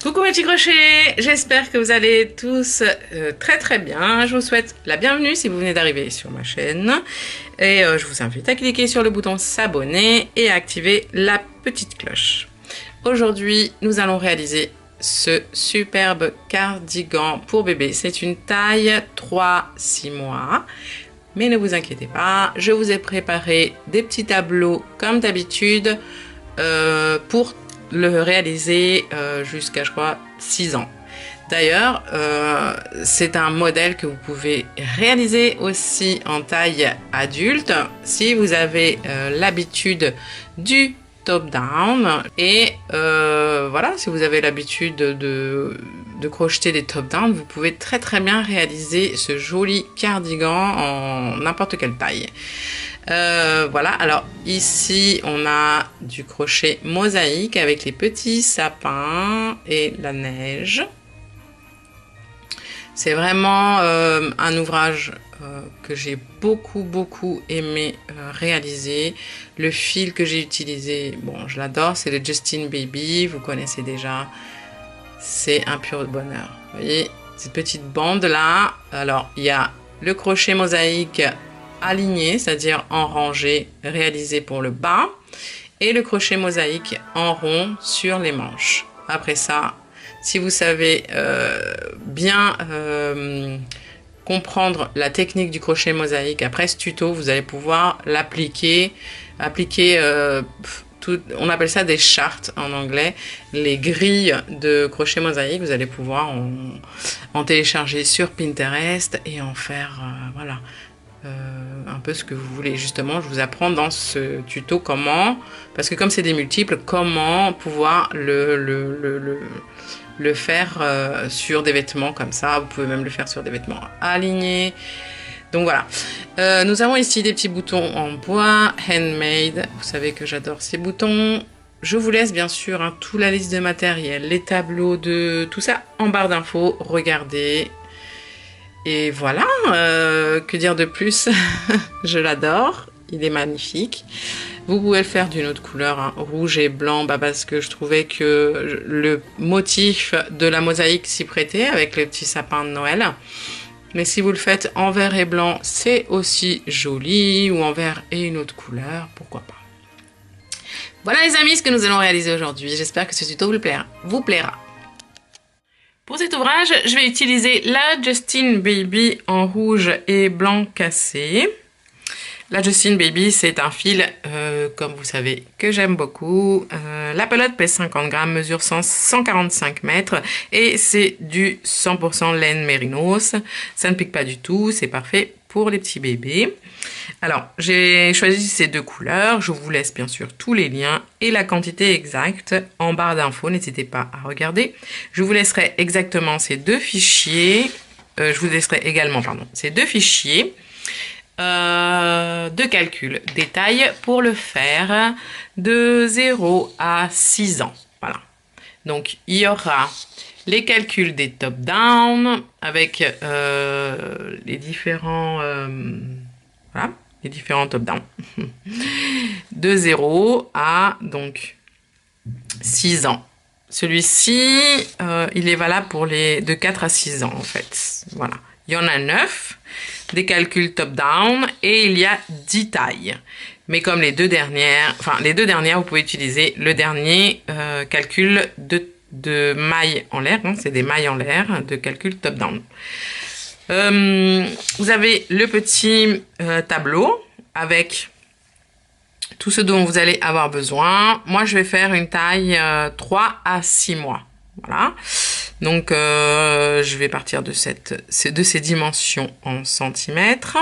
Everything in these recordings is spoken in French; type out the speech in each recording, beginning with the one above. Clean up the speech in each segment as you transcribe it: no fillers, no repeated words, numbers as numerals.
Coucou mes petits crochets, j'espère que vous allez tous très très bien. Je vous souhaite la bienvenue si vous venez d'arriver sur ma chaîne. Et je vous invite à cliquer sur le bouton s'abonner et à activer la petite cloche. Aujourd'hui, nous allons réaliser ce superbe cardigan pour bébé. C'est une taille 3-6 mois. Mais ne vous inquiétez pas, je vous ai préparé des petits tableaux comme d'habitude pour le réaliser jusqu'à, je crois, 6 ans. D'ailleurs, c'est un modèle que vous pouvez réaliser aussi en taille adulte si vous avez l'habitude du top-down. Et voilà, si vous avez l'habitude de crocheter des top-down, vous pouvez très très bien réaliser ce joli cardigan en n'importe quelle taille. Voilà, alors ici on a du crochet mosaïque avec les petits sapins et la neige. C'est vraiment un ouvrage que j'ai beaucoup aimé réaliser. Le fil que j'ai utilisé, bon, je l'adore, c'est le Justin Baby, vous connaissez déjà. C'est un pur bonheur. Vous voyez, cette petite bande là, alors il y a le crochet mosaïque aligné, c'est-à-dire en rangée, réalisé pour le bas, et le crochet mosaïque en rond sur les manches. Après ça, si vous savez bien comprendre la technique du crochet mosaïque, après ce tuto, vous allez pouvoir l'appliquer, on appelle ça des charts en anglais, les grilles de crochet mosaïque. Vous allez pouvoir en télécharger sur Pinterest et en faire, voilà, un peu ce que vous voulez. Justement, je vous apprends dans ce tuto comment, parce que comme c'est des multiples, comment pouvoir le faire sur des vêtements comme ça. Vous pouvez même le faire sur des vêtements alignés. Donc voilà, nous avons ici des petits boutons en bois, handmade. Vous savez que j'adore ces boutons. Je vous laisse bien sûr toute la liste de matériel, les tableaux de tout ça en barre d'infos. Regardez. Et voilà, que dire de plus? Je l'adore, il est magnifique. Vous pouvez le faire d'une autre couleur, rouge et blanc, parce que je trouvais que le motif de la mosaïque s'y prêtait avec les petits sapins de Noël. Mais si vous le faites en vert et blanc, c'est aussi joli, ou en vert et une autre couleur, pourquoi pas. Voilà les amis, ce que nous allons réaliser aujourd'hui. J'espère que ce tuto vous plaira. Pour cet ouvrage, je vais utiliser la Justin Baby en rouge et blanc cassé. La Justin Baby, c'est un fil, comme vous savez, que j'aime beaucoup. La pelote pèse 50 grammes, mesure 145 mètres et c'est du 100% laine mérinos. Ça ne pique pas du tout, c'est parfait pour les petits bébés. Alors, j'ai choisi ces deux couleurs. Je vous laisse bien sûr tous les liens et la quantité exacte en barre d'infos. N'hésitez pas à regarder. Je vous laisserai exactement ces deux fichiers. Je vous laisserai également, ces deux fichiers de calcul détail pour le faire de 0 à 6 ans. Voilà. Donc, il y aura les calculs des top-down avec les différents voilà, les différents top-down de 0 à donc 6 ans. Celui-ci, il est valable pour les de 4 à 6 ans en fait. Voilà. Il y en a 9, des calculs top-down, et il y a 10 tailles. Mais comme les deux dernières, vous pouvez utiliser le dernier calcul de mailles en l'air, c'est des mailles en l'air de calcul top-down. Vous avez le petit tableau avec tout ce dont vous allez avoir besoin. Moi, je vais faire une taille 3 à 6 mois. Voilà. Donc, je vais partir de ces dimensions en centimètres.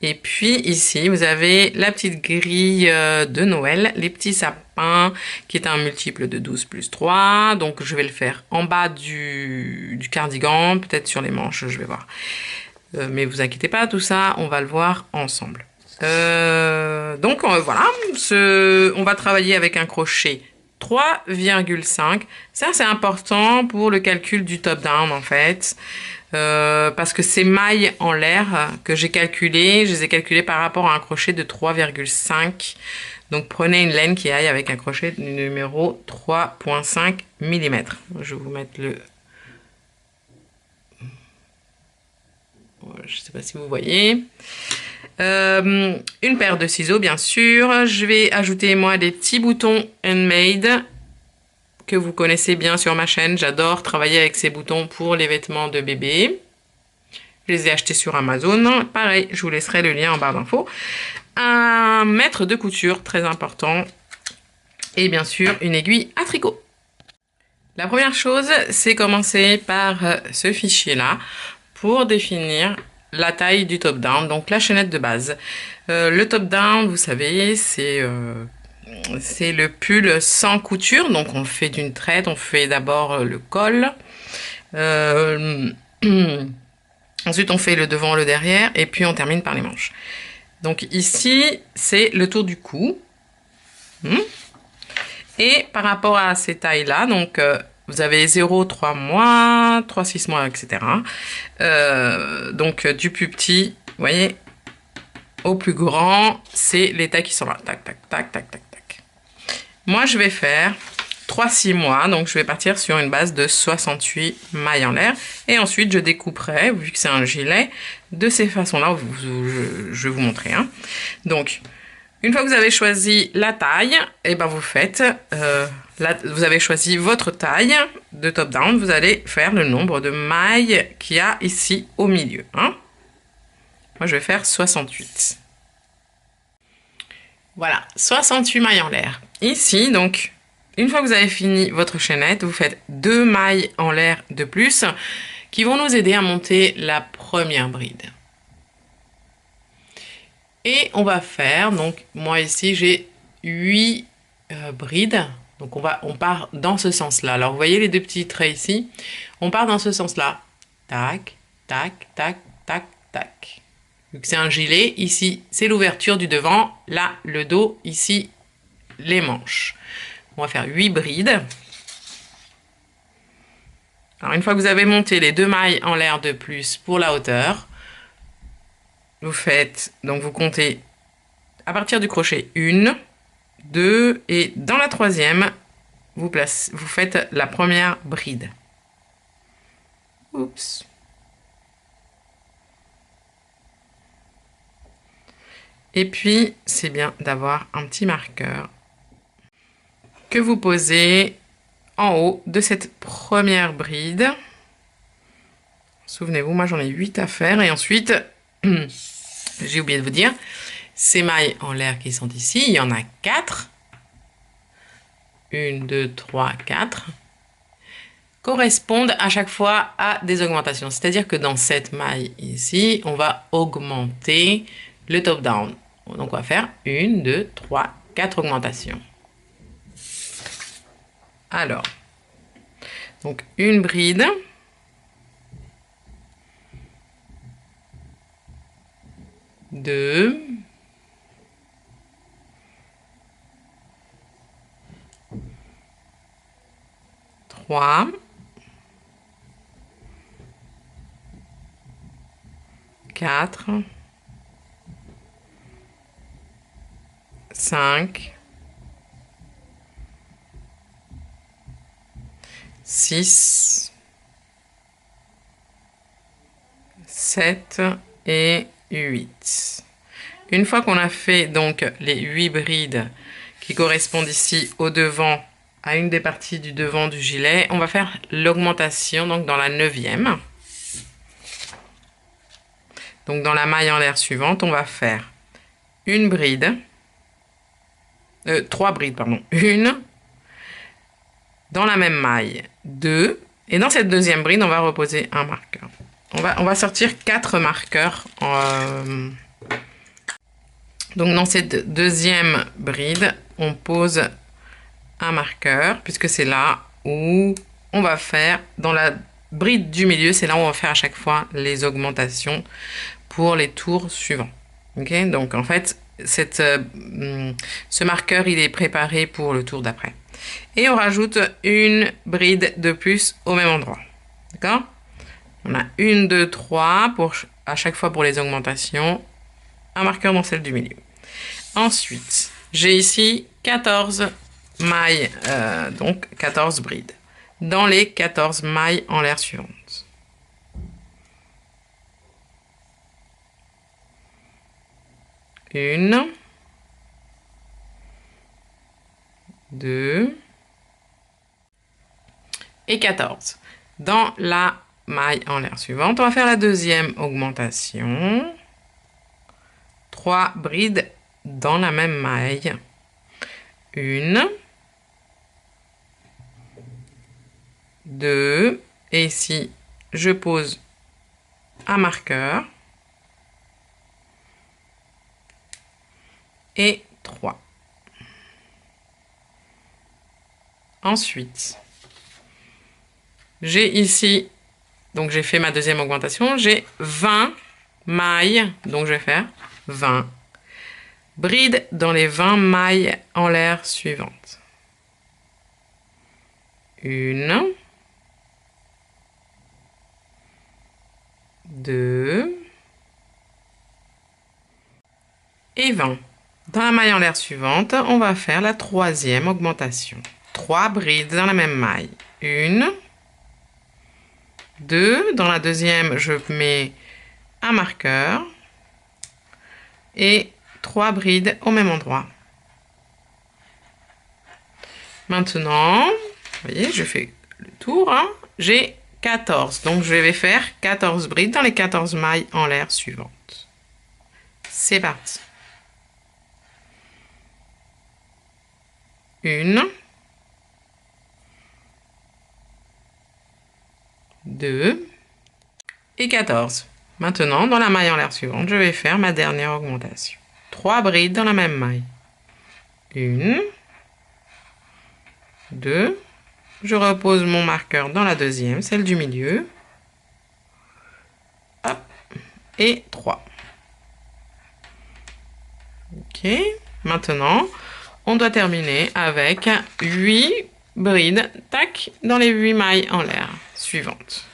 Et puis ici, vous avez la petite grille de Noël, les petits sapins, qui est un multiple de 12 plus 3. Donc, je vais le faire en bas du cardigan, peut-être sur les manches, je vais voir. Mais vous inquiétez pas, tout ça, on va le voir ensemble. Donc, voilà, on va travailler avec un crochet 3,5. Ça, c'est important pour le calcul du top-down, en fait. Parce que ces mailles en l'air que j'ai calculées, je les ai calculées par rapport à un crochet de 3,5. Donc prenez une laine qui aille avec un crochet numéro 3,5 mm. Je vais vous mettre le... Je ne sais pas si vous voyez. Une paire de ciseaux, bien sûr. Je vais ajouter, moi, des petits boutons handmade que vous connaissez bien sur ma chaîne. J'adore travailler avec ces boutons pour les vêtements de bébé. Je les ai achetés sur Amazon. Pareil, je vous laisserai le lien en barre d'infos. Un mètre de couture, très important. Et bien sûr, une aiguille à tricot. La première chose, c'est commencer par ce fichier-là pour définir la taille du top down, donc la chaînette de base. Le top down, vous savez, c'est le pull sans couture, donc on le fait d'une traite, on fait d'abord le col, ensuite on fait le devant, le derrière, et puis on termine par les manches. Donc ici, c'est le tour du cou. Et par rapport à ces tailles-là, donc vous avez 0, 3 mois, 3, 6 mois, etc. Donc du plus petit, vous voyez, au plus grand, c'est les tailles qui sont là. Tac, tac, tac, tac, tac, tac. Moi, je vais faire 3, 6 mois, donc je vais partir sur une base de 68 mailles en l'air. Et ensuite, je découperai, vu que c'est un gilet, de ces façons-là, je vais vous montrer. Hein. Donc, une fois que vous avez choisi la taille, et ben vous faites, vous avez choisi votre taille de top down, vous allez faire le nombre de mailles qu'il y a ici au milieu. Hein. Moi, je vais faire 68. Voilà, 68 mailles en l'air. Ici, donc, une fois que vous avez fini votre chaînette, vous faites 2 mailles en l'air de plus qui vont nous aider à monter la première bride. Et on va faire, donc moi ici j'ai 8 brides, donc on part dans ce sens-là. Alors vous voyez les deux petits traits ici, on part dans ce sens-là. Tac, tac, tac, tac, tac. Vu que c'est un gilet, ici c'est l'ouverture du devant, là le dos, ici les manches. On va faire 8 brides. Alors une fois que vous avez monté les 2 mailles en l'air de plus pour la hauteur, vous faites, donc vous comptez à partir du crochet 1, 2 et dans la troisième, vous faites la première bride. Oups. Et puis, c'est bien d'avoir un petit marqueur que vous posez en haut de cette première bride. Souvenez-vous, moi j'en ai 8 à faire et ensuite... J'ai oublié de vous dire, ces mailles en l'air qui sont ici, il y en a 4. 1, 2, 3, 4. Correspondent à chaque fois à des augmentations. C'est-à-dire que dans cette maille ici, on va augmenter le top down. Donc on va faire 1, 2, 3, 4 augmentations. Alors, donc une bride. 2, 3, 4, 5, 6, 7 et 8. Une fois qu'on a fait donc les 8 brides qui correspondent ici au devant, à une des parties du devant du gilet, on va faire l'augmentation donc dans la 9e. Donc dans la maille en l'air suivante, on va faire une bride, 3 brides, pardon, une, dans la même maille, 2, et dans cette deuxième bride, on va reposer un marqueur. On va sortir 4 marqueurs. Donc dans cette deuxième bride, on pose un marqueur, puisque c'est là où on va faire, dans la bride du milieu, c'est là où on va faire à chaque fois les augmentations pour les tours suivants. Ok, donc en fait, ce marqueur, il est préparé pour le tour d'après. Et on rajoute une bride de plus au même endroit. D'accord? On a 1, 2, 3 à chaque fois pour les augmentations. Un marqueur dans celle du milieu. Ensuite, J'ai ici 14 mailles, donc 14 brides, dans les 14 mailles en l'air suivantes. Une, deux et 14. Dans la maille en l'air suivante, on va faire la deuxième augmentation. 3 brides dans la même maille. Une, deux, et ici, je pose un marqueur. Et 3. Ensuite, j'ai ici, donc j'ai fait ma deuxième augmentation, j'ai 20 mailles, donc je vais faire 20 brides dans les 20 mailles en l'air suivantes. Une, deux et 20. Dans la maille en l'air suivante, on va faire la troisième augmentation. 3 brides dans la même maille. Une, deux. Dans la deuxième, je mets un marqueur. Et 3 brides au même endroit. Maintenant, vous voyez, je fais le tour. Hein, j'ai 14. Donc, je vais faire 14 brides dans les 14 mailles en l'air suivantes. C'est parti. Une, deux et 14. Maintenant, dans la maille en l'air suivante, je vais faire ma dernière augmentation. 3 brides dans la même maille. Une, deux. Je repose mon marqueur dans la deuxième, celle du milieu. Hop, et 3. Ok. Maintenant, on doit terminer avec 8 brides, tac, dans les 8 mailles en l'air suivantes.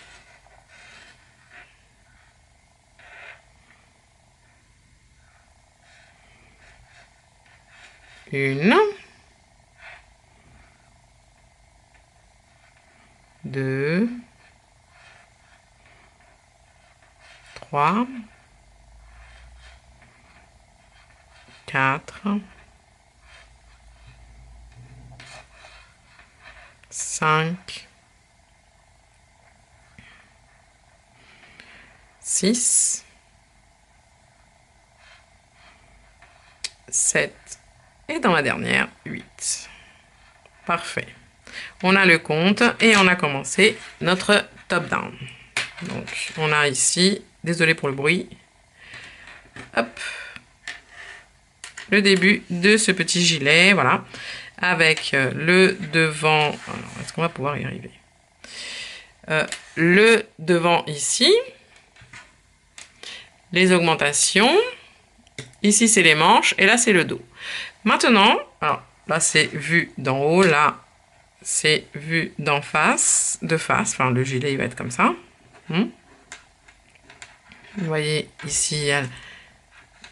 Une, deux, trois, quatre, 5, 6, 7 et dans la dernière 8. Parfait. On a le compte et on a commencé notre top down. Donc on a ici, désolé pour le bruit, hop, le début de ce petit gilet, voilà, avec le devant. Alors, est-ce qu'on va pouvoir y arriver? Le devant ici, les augmentations, ici c'est les manches et là c'est le dos. Maintenant, alors là c'est vu d'en haut, là c'est vu d'en face, de face, enfin le gilet il va être comme ça. Vous voyez ici,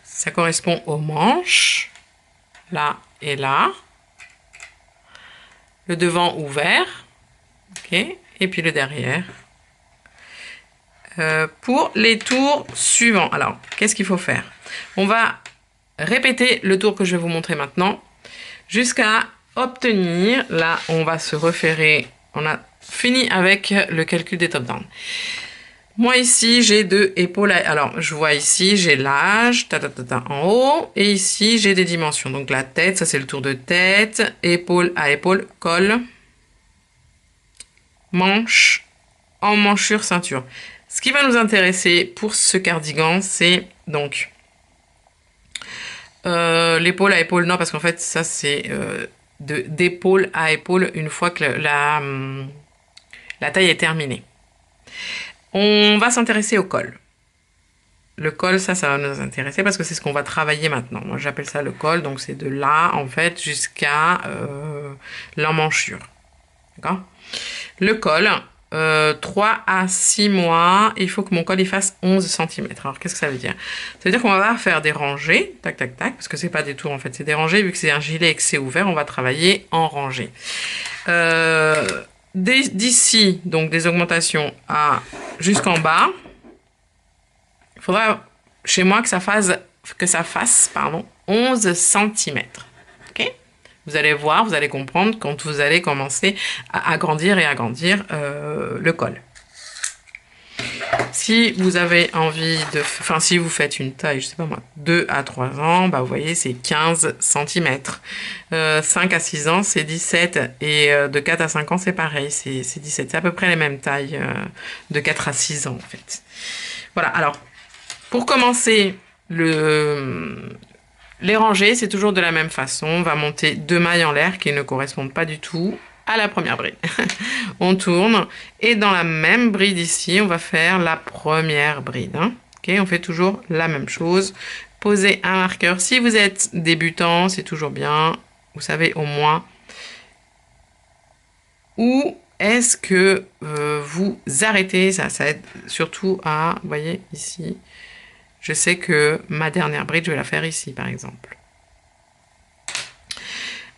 ça correspond aux manches, là et là. Le devant ouvert, ok, et puis le derrière. Pour les tours suivants, alors qu'est-ce qu'il faut faire? On va répéter le tour que je vais vous montrer maintenant jusqu'à obtenir, là on va se référer, on a fini avec le calcul des top down. Moi ici j'ai 2 épaules, alors je vois ici j'ai l'âge en haut et ici j'ai des dimensions, donc la tête, ça c'est le tour de tête, épaule à épaule, col, manche, emmanchure, ceinture. Ce qui va nous intéresser pour ce cardigan, c'est donc l'épaule à épaule, non parce qu'en fait ça c'est d'épaule à épaule une fois que la taille est terminée. On va s'intéresser au col. Le col, ça va nous intéresser parce que c'est ce qu'on va travailler maintenant. Moi, j'appelle ça le col, donc c'est de là, en fait, jusqu'à l'emmanchure. D'accord? Le col, 3 à 6 mois, il faut que mon col il fasse 11 cm. Alors, qu'est-ce que ça veut dire? Ça veut dire qu'on va faire des rangées, tac, tac, tac, parce que c'est pas des tours en fait, c'est des rangées. Vu que c'est un gilet et que c'est ouvert, on va travailler en rangées. D'ici, donc des augmentations à jusqu'en bas, il faudra chez moi que ça fasse 11 cm. Ok? Vous allez voir, vous allez comprendre quand vous allez commencer à agrandir et agrandir le col. Si vous avez envie de... Enfin, si vous faites une taille, je sais pas moi, 2 à 3 ans, bah vous voyez, c'est 15 cm. 5 à 6 ans, c'est 17. Et de 4 à 5 ans, c'est pareil, c'est 17. C'est à peu près les mêmes tailles de 4 à 6 ans, en fait. Voilà, alors, pour commencer les rangées, c'est toujours de la même façon. On va monter 2 mailles en l'air qui ne correspondent pas du tout à la première bride. On tourne et dans la même bride ici, on va faire la première bride. Hein. Okay, on fait toujours la même chose. Posez un marqueur. Si vous êtes débutant, c'est toujours bien. Vous savez au moins où est-ce que vous arrêtez. Ça aide surtout à, vous voyez ici, je sais que ma dernière bride, je vais la faire ici par exemple.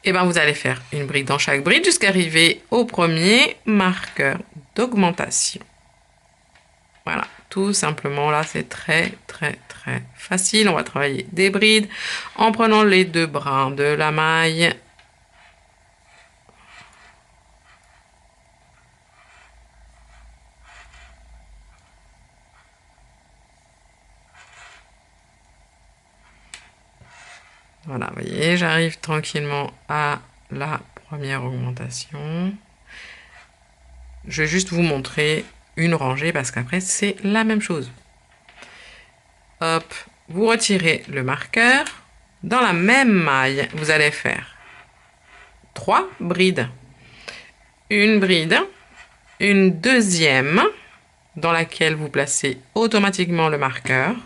Et bien vous allez faire une bride dans chaque bride jusqu'à arriver au premier marqueur d'augmentation. Voilà, tout simplement là c'est très facile. On va travailler des brides en prenant les 2 brins de la maille. Voilà, vous voyez, j'arrive tranquillement à la première augmentation. Je vais juste vous montrer une rangée parce qu'après c'est la même chose. Hop, vous retirez le marqueur. Dans la même maille, vous allez faire 3 brides. Une bride, une deuxième dans laquelle vous placez automatiquement le marqueur.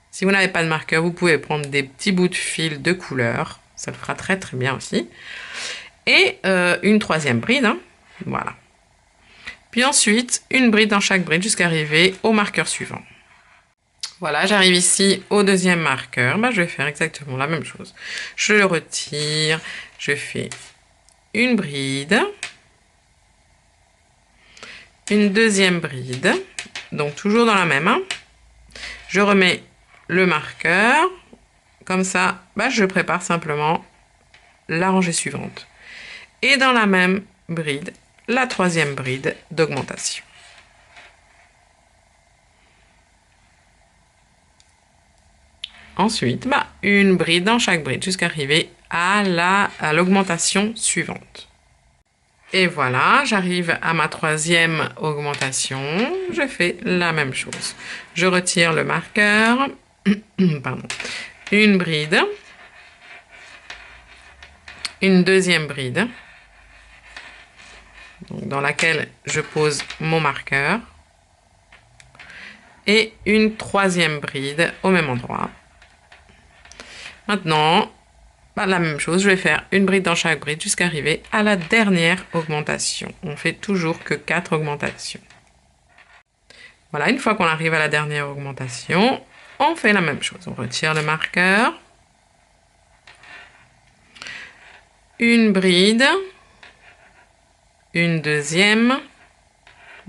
Si vous n'avez pas de marqueur, vous pouvez prendre des petits bouts de fil de couleur. Ça le fera très bien aussi. Et une troisième bride. Hein. Voilà. Puis ensuite, une bride dans chaque bride jusqu'à arriver au marqueur suivant. Voilà, j'arrive ici au deuxième marqueur. Ben, je vais faire exactement la même chose. Je le retire. Je fais une bride. Une deuxième bride. Donc toujours dans la même. Hein. Je remets le marqueur. Comme ça, bah, je prépare simplement la rangée suivante. Et dans la même bride, la troisième bride d'augmentation. Ensuite, bah, une bride dans chaque bride jusqu'à arriver à l'augmentation suivante. Et voilà, j'arrive à ma troisième augmentation. Je fais la même chose. Je retire le marqueur. Pardon. Une bride. Une deuxième bride. Donc, dans laquelle je pose mon marqueur. Et une troisième bride au même endroit. Maintenant, bah, la même chose, je vais faire une bride dans chaque bride jusqu'à arriver à la dernière augmentation. On fait toujours que 4 augmentations. Voilà, une fois qu'on arrive à la dernière augmentation, on fait la même chose. On retire le marqueur. Une bride. Une deuxième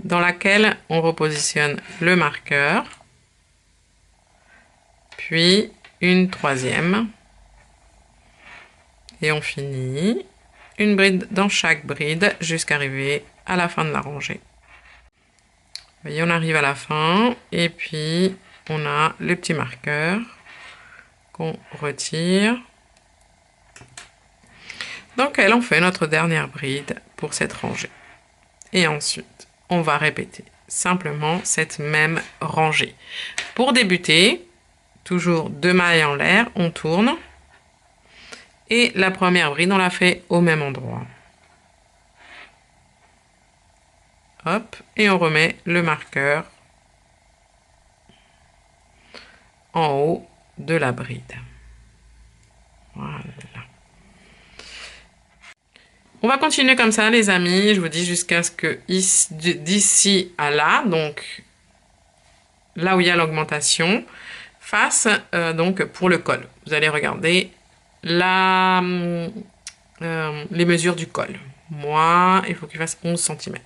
dans laquelle on repositionne le marqueur. Puis une troisième. Et on finit. Une bride dans chaque bride jusqu'à arriver à la fin de la rangée. Vous voyez, on arrive à la fin et puis on a le petit marqueur qu'on retire. Donc, on fait notre dernière bride pour cette rangée. Et ensuite, on va répéter simplement cette même rangée. Pour débuter, toujours 2 mailles en l'air, on tourne. Et la première bride, on la fait au même endroit. Hop, et on remet le marqueur en haut de la bride. Voilà. On va continuer comme ça, les amis. Je vous dis jusqu'à ce que d'ici à là, donc là où il y a l'augmentation, fasse donc pour le col. Vous allez regarder les mesures du col. Moi, il faut qu'il fasse 11 cm.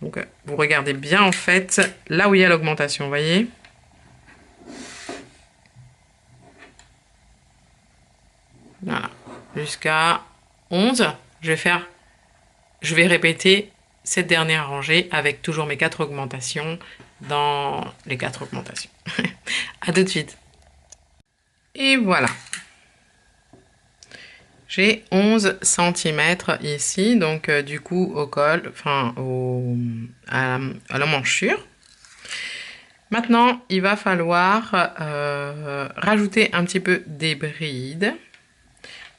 Donc, vous regardez bien, en fait, là où il y a l'augmentation, vous voyez? Voilà. Jusqu'à 11. Je vais répéter cette dernière rangée avec toujours mes 4 augmentations dans les 4 augmentations. À tout de suite. Et voilà. J'ai 11 cm ici, donc du coup au col, enfin à l'emmanchure. Maintenant, il va falloir rajouter un petit peu des brides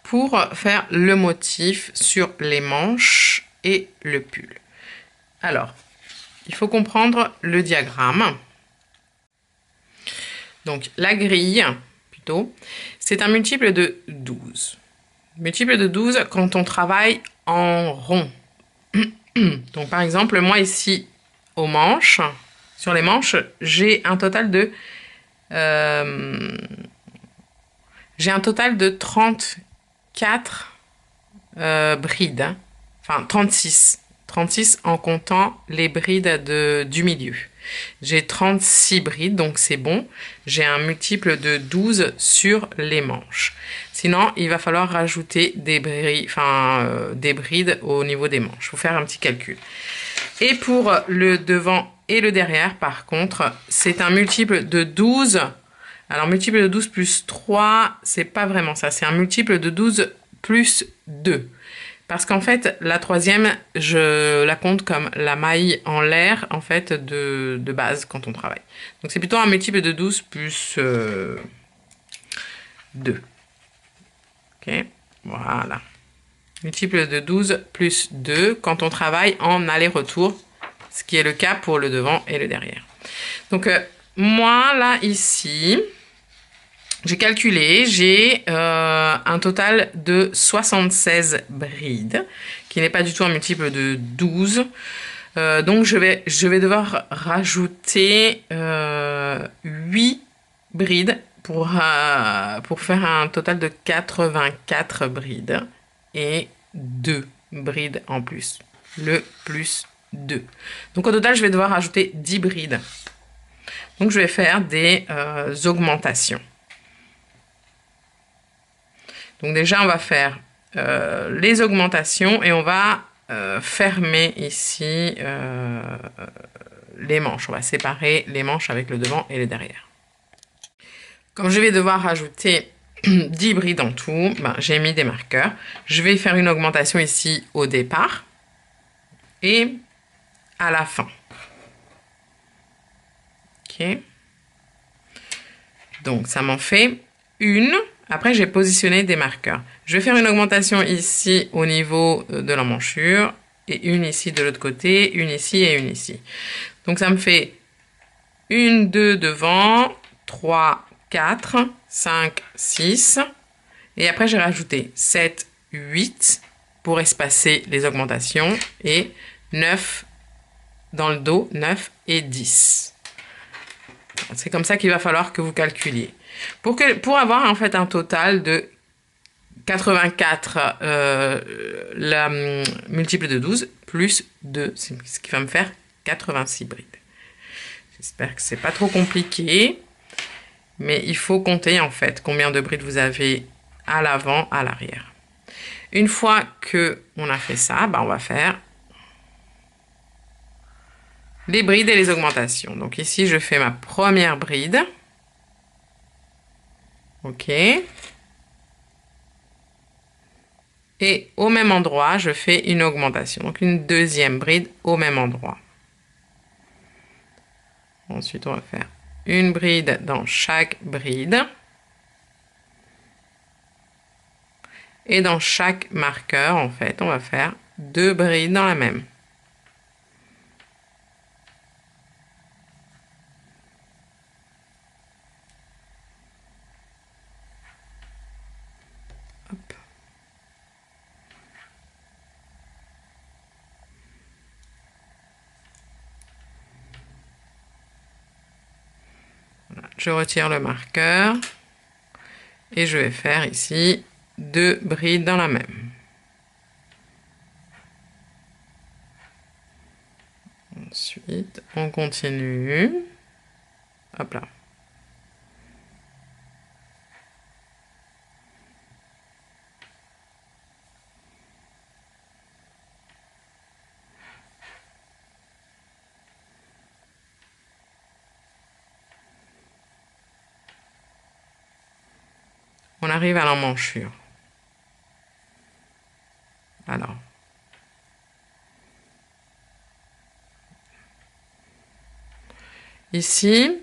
pour faire le motif sur les manches et le pull. Alors, il faut comprendre le diagramme. Donc, la grille, plutôt, c'est un multiple de 12. Multiple de 12 quand on travaille en rond. Donc, par exemple, moi ici, aux manches, sur les manches, j'ai un total de 34 brides. Hein. Enfin, 36. 36 en comptant les brides du milieu. J'ai 36 brides, donc c'est bon. J'ai un multiple de 12 sur les manches. Sinon, il va falloir rajouter des brides au niveau des manches. Il faut faire un petit calcul. Et pour le devant et le derrière, par contre, c'est un multiple de 12. Alors, multiple de 12 plus 3, c'est pas vraiment ça. C'est un multiple de 12 plus 2. Parce qu'en fait, la troisième, je la compte comme la maille en l'air, en fait, de base quand on travaille. Donc, c'est plutôt un multiple de 12 plus 2. Ok, voilà. Multiple de 12 plus 2 quand on travaille en aller-retour, ce qui est le cas pour le devant et le derrière. Donc, moi, là, ici, j'ai calculé, j'ai un total de 76 brides, qui n'est pas du tout un multiple de 12. Donc, je vais devoir rajouter 8 brides pour faire un total de 84 brides et 2 brides en plus. Le plus 2. Donc, au total, je vais devoir rajouter 10 brides. Donc, je vais faire des augmentations. Donc déjà, on va faire les augmentations et on va fermer ici les manches. On va séparer les manches avec le devant et le derrière. Comme je vais devoir rajouter 10 brides en tout, ben, j'ai mis des marqueurs. Je vais faire une augmentation ici au départ et à la fin. Ok. Donc ça m'en fait une. Après, j'ai positionné des marqueurs. Je vais faire une augmentation ici au niveau de l'emmanchure et une ici de l'autre côté, une ici et une ici. Donc, ça me fait 1, 2 devant, 3, 4, 5, 6. Et après, j'ai rajouté 7, 8 pour espacer les augmentations et 9 dans le dos, 9 et 10. C'est comme ça qu'il va falloir que vous calculiez. Pour avoir en fait un total de 84, la multiple de 12 plus 2, ce qui va me faire 86 brides. J'espère que c'est pas trop compliqué, mais il faut compter en fait combien de brides vous avez à l'avant, à l'arrière. Une fois que on a fait ça, bah, on va faire les brides et les augmentations. Donc ici, je fais ma première bride. Ok. Et au même endroit, je fais une augmentation. Donc une deuxième bride au même endroit. Ensuite, on va faire une bride dans chaque bride. Et dans chaque marqueur, en fait, on va faire 2 brides dans la même. Hop. je retire le marqueur et je vais faire ici 2 brides dans la même. Ensuite, on continue. Hop là. On arrive à l'emmanchure. Alors. Ici,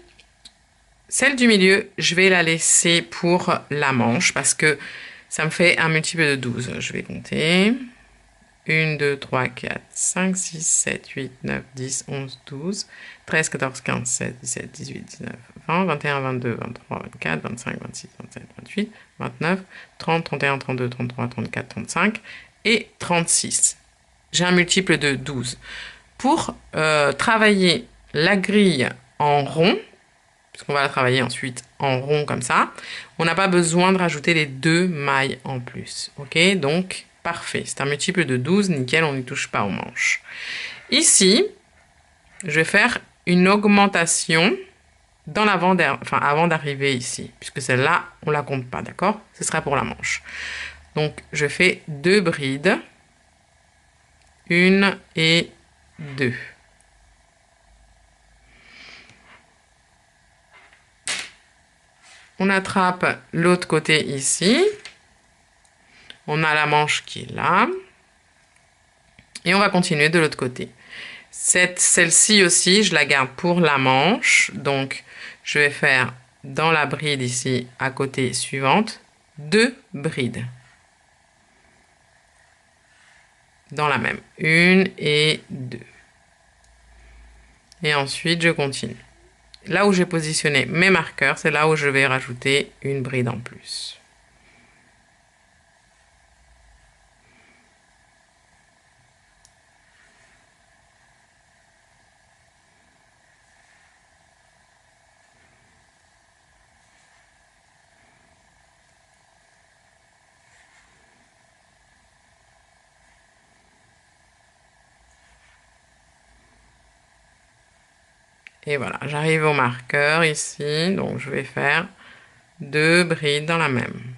celle du milieu, je vais la laisser pour la manche parce que ça me fait un multiple de 12. Je vais compter. 1, 2, 3, 4, 5, 6, 7, 8, 9, 10, 11, 12, 13, 14, 15, 16, 17, 18, 19, 20, 21, 22, 23, 24, 25, 26, 27, 28, 29, 30, 31, 32, 33, 34, 35 et 36. J'ai un multiple de 12. Pour travailler la grille en rond, puisqu'on va la travailler ensuite en rond comme ça, on n'a pas besoin de rajouter les 2 mailles en plus. Ok, donc parfait, c'est un multiple de 12, nickel, on n'y touche pas aux manches. Ici, je vais faire une augmentation dans l'avant, enfin avant d'arriver ici, puisque celle-là, on la compte pas, d'accord? Ce sera pour la manche. Donc, je fais 2 brides, 1 et 2. On attrape l'autre côté ici. On a la manche qui est là. Et on va continuer de l'autre côté. Celle-ci aussi, je la garde pour la manche. Donc, je vais faire dans la bride ici, à côté suivante, 2 brides. Dans la même. 1 et 2. Et ensuite, je continue. Là où j'ai positionné mes marqueurs, c'est là où je vais rajouter une bride en plus. Et voilà, j'arrive au marqueur ici, donc je vais faire 2 brides dans la même.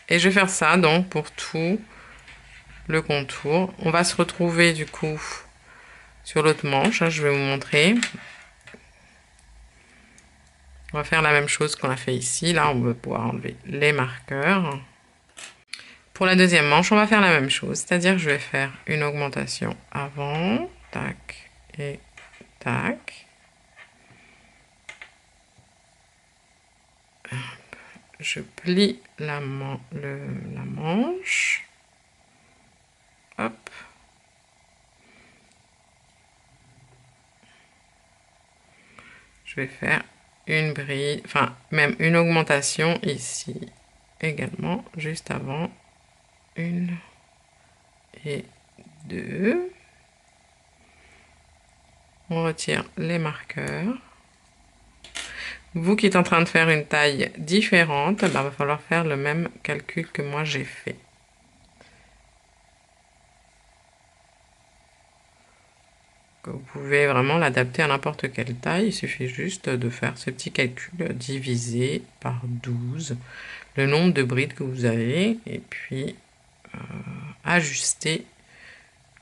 Et je vais faire ça donc pour tout le contour. On va se retrouver du coup sur l'autre manche, hein, je vais vous montrer. On va faire la même chose qu'on a fait ici. Là, on va pouvoir enlever les marqueurs. Pour la deuxième manche, on va faire la même chose, c'est-à-dire que je vais faire une augmentation avant, tac et tac. Je plie la manche. Hop. Je vais faire une bride, enfin même une augmentation ici également, juste avant. 1 et 2. On retire les marqueurs. Vous qui êtes en train de faire une taille différente, il va falloir faire le même calcul que moi j'ai fait. Vous pouvez vraiment l'adapter à n'importe quelle taille. Il suffit juste de faire ce petit calcul, diviser par 12 le nombre de brides que vous avez et puis ajuster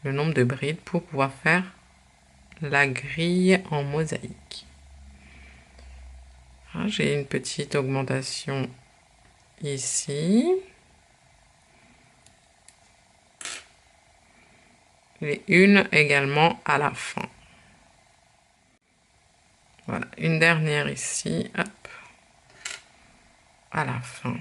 le nombre de brides pour pouvoir faire la grille en mosaïque. J'ai une petite augmentation ici. Et une également à la fin. Voilà, une dernière ici, hop, à la fin.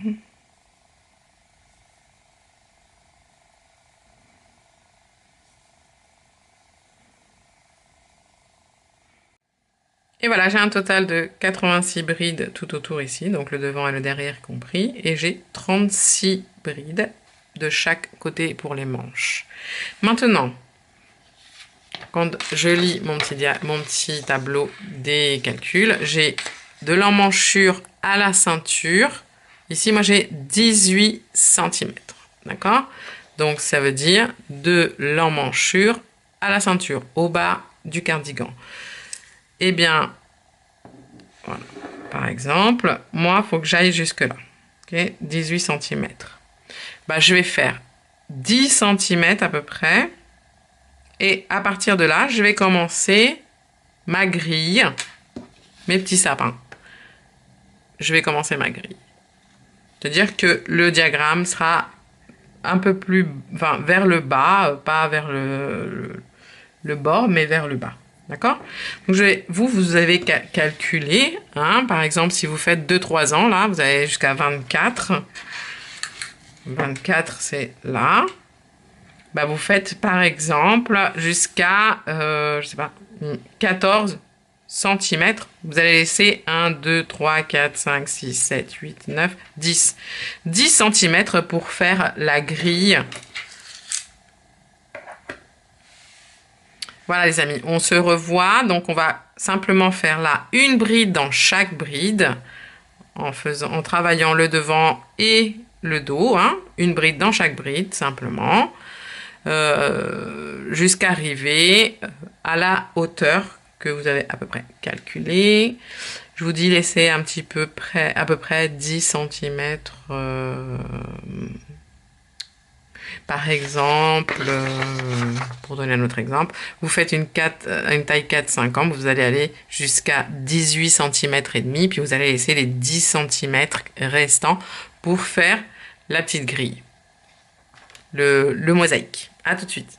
Et voilà, j'ai un total de 86 brides tout autour ici, donc le devant et le derrière compris, et j'ai 36 brides de chaque côté pour les manches. Maintenant, quand je lis mon petit tableau des calculs, j'ai de l'emmanchure à la ceinture. Ici, moi, j'ai 18 cm. D'accord? Donc, ça veut dire de l'emmanchure à la ceinture, au bas du cardigan. Eh bien, voilà. Par exemple, moi, il faut que j'aille jusque-là. Okay? 18 cm. Bah, je vais faire 10 cm à peu près. Et à partir de là, je vais commencer ma grille, mes petits sapins. Je vais commencer ma grille. C'est-à-dire que le diagramme sera un peu plus, enfin, vers le bas, pas vers le bord, mais vers le bas. D'accord? Donc, vous avez calculé, hein, par exemple, si vous faites 2-3 ans, là, vous allez jusqu'à 24. 24, c'est là. Bah, vous faites, par exemple, jusqu'à, je sais pas, 14 cm. Vous allez laisser 1, 2, 3, 4, 5, 6, 7, 8, 9, 10. 10 cm pour faire la grille. Voilà les amis, on se revoit. Donc on va simplement faire là une bride dans chaque bride en travaillant le devant et le dos. Hein, une bride dans chaque bride simplement jusqu'à arriver à la hauteur que vous avez à peu près calculée. Je vous dis laissez un petit peu près, à peu près 10 cm. Par exemple, pour donner un autre exemple, vous faites une taille 4-50, vous allez aller jusqu'à 18 cm et demi, puis vous allez laisser les 10 cm restants pour faire la petite grille, le mosaïque. À tout de suite.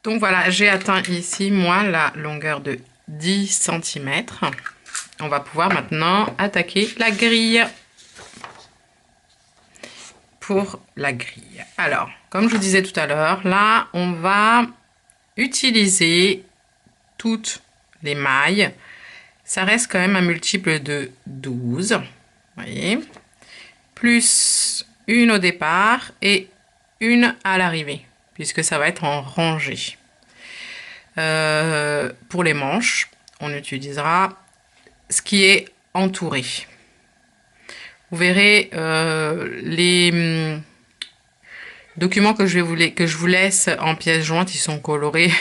Donc voilà, j'ai atteint ici, moi, la longueur de 10 cm. On va pouvoir maintenant attaquer la grille. Pour la grille. Alors, comme je vous disais tout à l'heure, là, on va utiliser toutes les mailles. Ça reste quand même un multiple de 12, vous voyez, plus une au départ et une à l'arrivée, puisque ça va être en rangée. Pour les manches, on utilisera ce qui est entouré. Vous verrez les documents que je vous laisse en pièces jointes, ils sont colorés.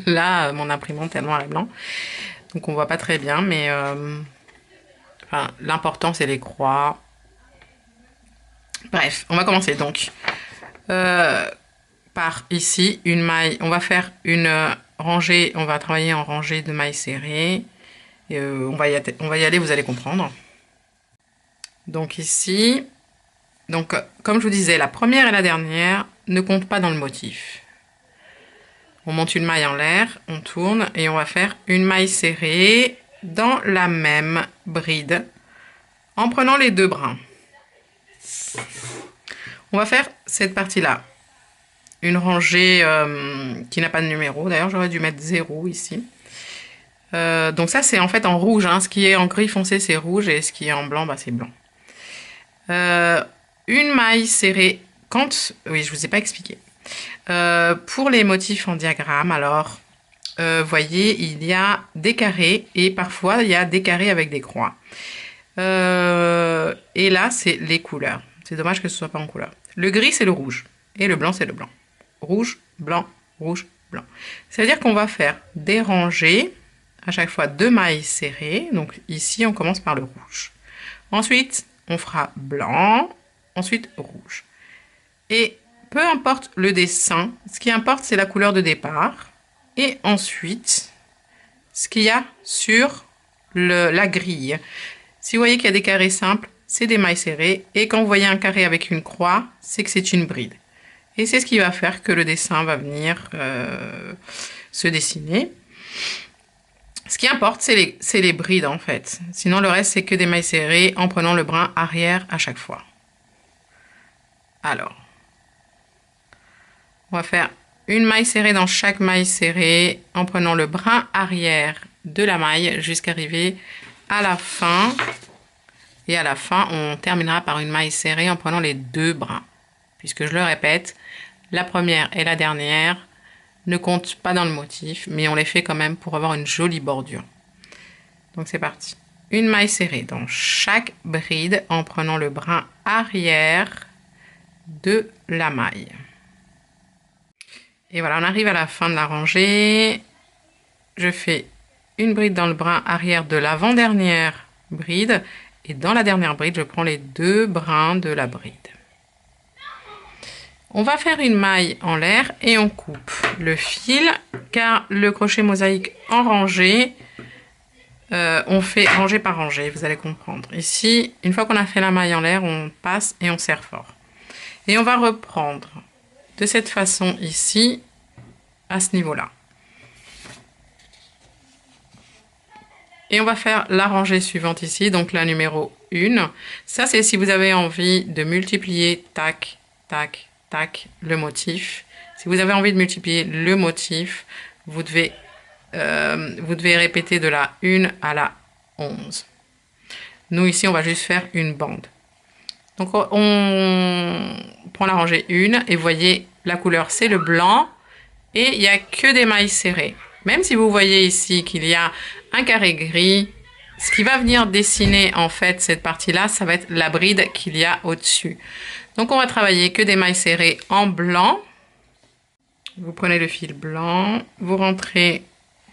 Là, mon imprimante est noir et blanc. Donc on voit pas très bien, mais enfin, l'important c'est les croix. Bref, on va commencer donc par ici, une maille. On va faire une rangée, on va travailler en rangée de mailles serrées. On va y aller, vous allez comprendre. Donc ici, donc comme je vous disais, la première et la dernière ne comptent pas dans le motif. On monte une maille en l'air, on tourne et on va faire une maille serrée dans la même bride en prenant les deux brins. On va faire cette partie-là. Une rangée qui n'a pas de numéro. D'ailleurs, j'aurais dû mettre 0 ici. Donc ça, c'est en fait en rouge. Hein. Ce qui est en gris foncé, c'est rouge et ce qui est en blanc, bah, c'est blanc. Une maille serrée quand... Oui, je vous ai pas expliqué. Pour les motifs en diagramme, alors, voyez, il y a des carrés et parfois, il y a des carrés avec des croix. Et là, c'est les couleurs. C'est dommage que ce soit pas en couleur. Le gris, c'est le rouge. Et le blanc, c'est le blanc. Rouge, blanc, rouge, blanc. C'est-à-dire qu'on va faire des rangées, à chaque fois 2 mailles serrées. Donc ici, on commence par le rouge. Ensuite, on fera blanc, ensuite rouge. Et peu importe le dessin, ce qui importe, c'est la couleur de départ. Et ensuite, ce qu'il y a sur la grille. Si vous voyez qu'il y a des carrés simples, c'est des mailles serrées. Et quand vous voyez un carré avec une croix, c'est que c'est une bride. Et c'est ce qui va faire que le dessin va venir se dessiner. Ce qui importe, c'est les brides en fait. Sinon, le reste, c'est que des mailles serrées en prenant le brin arrière à chaque fois. Alors, on va faire une maille serrée dans chaque maille serrée en prenant le brin arrière de la maille jusqu'à arriver à la fin. Et à la fin, on terminera par une maille serrée en prenant les deux brins. Puisque je le répète, la première et la dernière ne comptent pas dans le motif, mais on les fait quand même pour avoir une jolie bordure. Donc c'est parti. Une maille serrée dans chaque bride en prenant le brin arrière de la maille. Et voilà, on arrive à la fin de la rangée. Je fais une bride dans le brin arrière de l'avant-dernière bride et dans la dernière bride, je prends les 2 brins de la bride. On va faire une maille en l'air et on coupe le fil car le crochet mosaïque en rangée, on fait rangée par rangée, vous allez comprendre. Ici, une fois qu'on a fait la maille en l'air, on passe et on serre fort. Et on va reprendre de cette façon ici, à ce niveau-là. Et on va faire la rangée suivante ici, donc la numéro 1. Ça, c'est si vous avez envie de multiplier, tac, tac, tac, le motif. Si vous avez envie de multiplier le motif, vous devez répéter de la 1 à la 11. Nous, ici, on va juste faire une bande. Donc, on prend la rangée 1 et vous voyez, la couleur, c'est le blanc. Et il n'y a que des mailles serrées. Même si vous voyez ici qu'il y a un carré gris, ce qui va venir dessiner en fait cette partie-là, ça va être la bride qu'il y a au-dessus. Donc on va travailler que des mailles serrées en blanc. Vous prenez le fil blanc, vous rentrez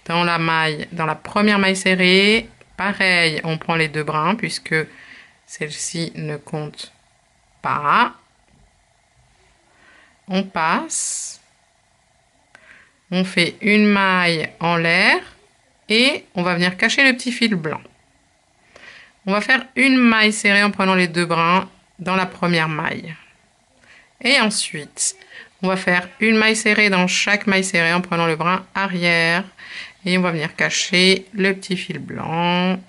dans la maille, dans la première maille serrée. Pareil, on prend les 2 brins puisque celle-ci ne compte pas. On passe. On fait une maille en l'air et on va venir cacher le petit fil blanc. On va faire une maille serrée en prenant les 2 brins dans la première maille. Et ensuite, on va faire une maille serrée dans chaque maille serrée en prenant le brin arrière. Et on va venir cacher le petit fil blanc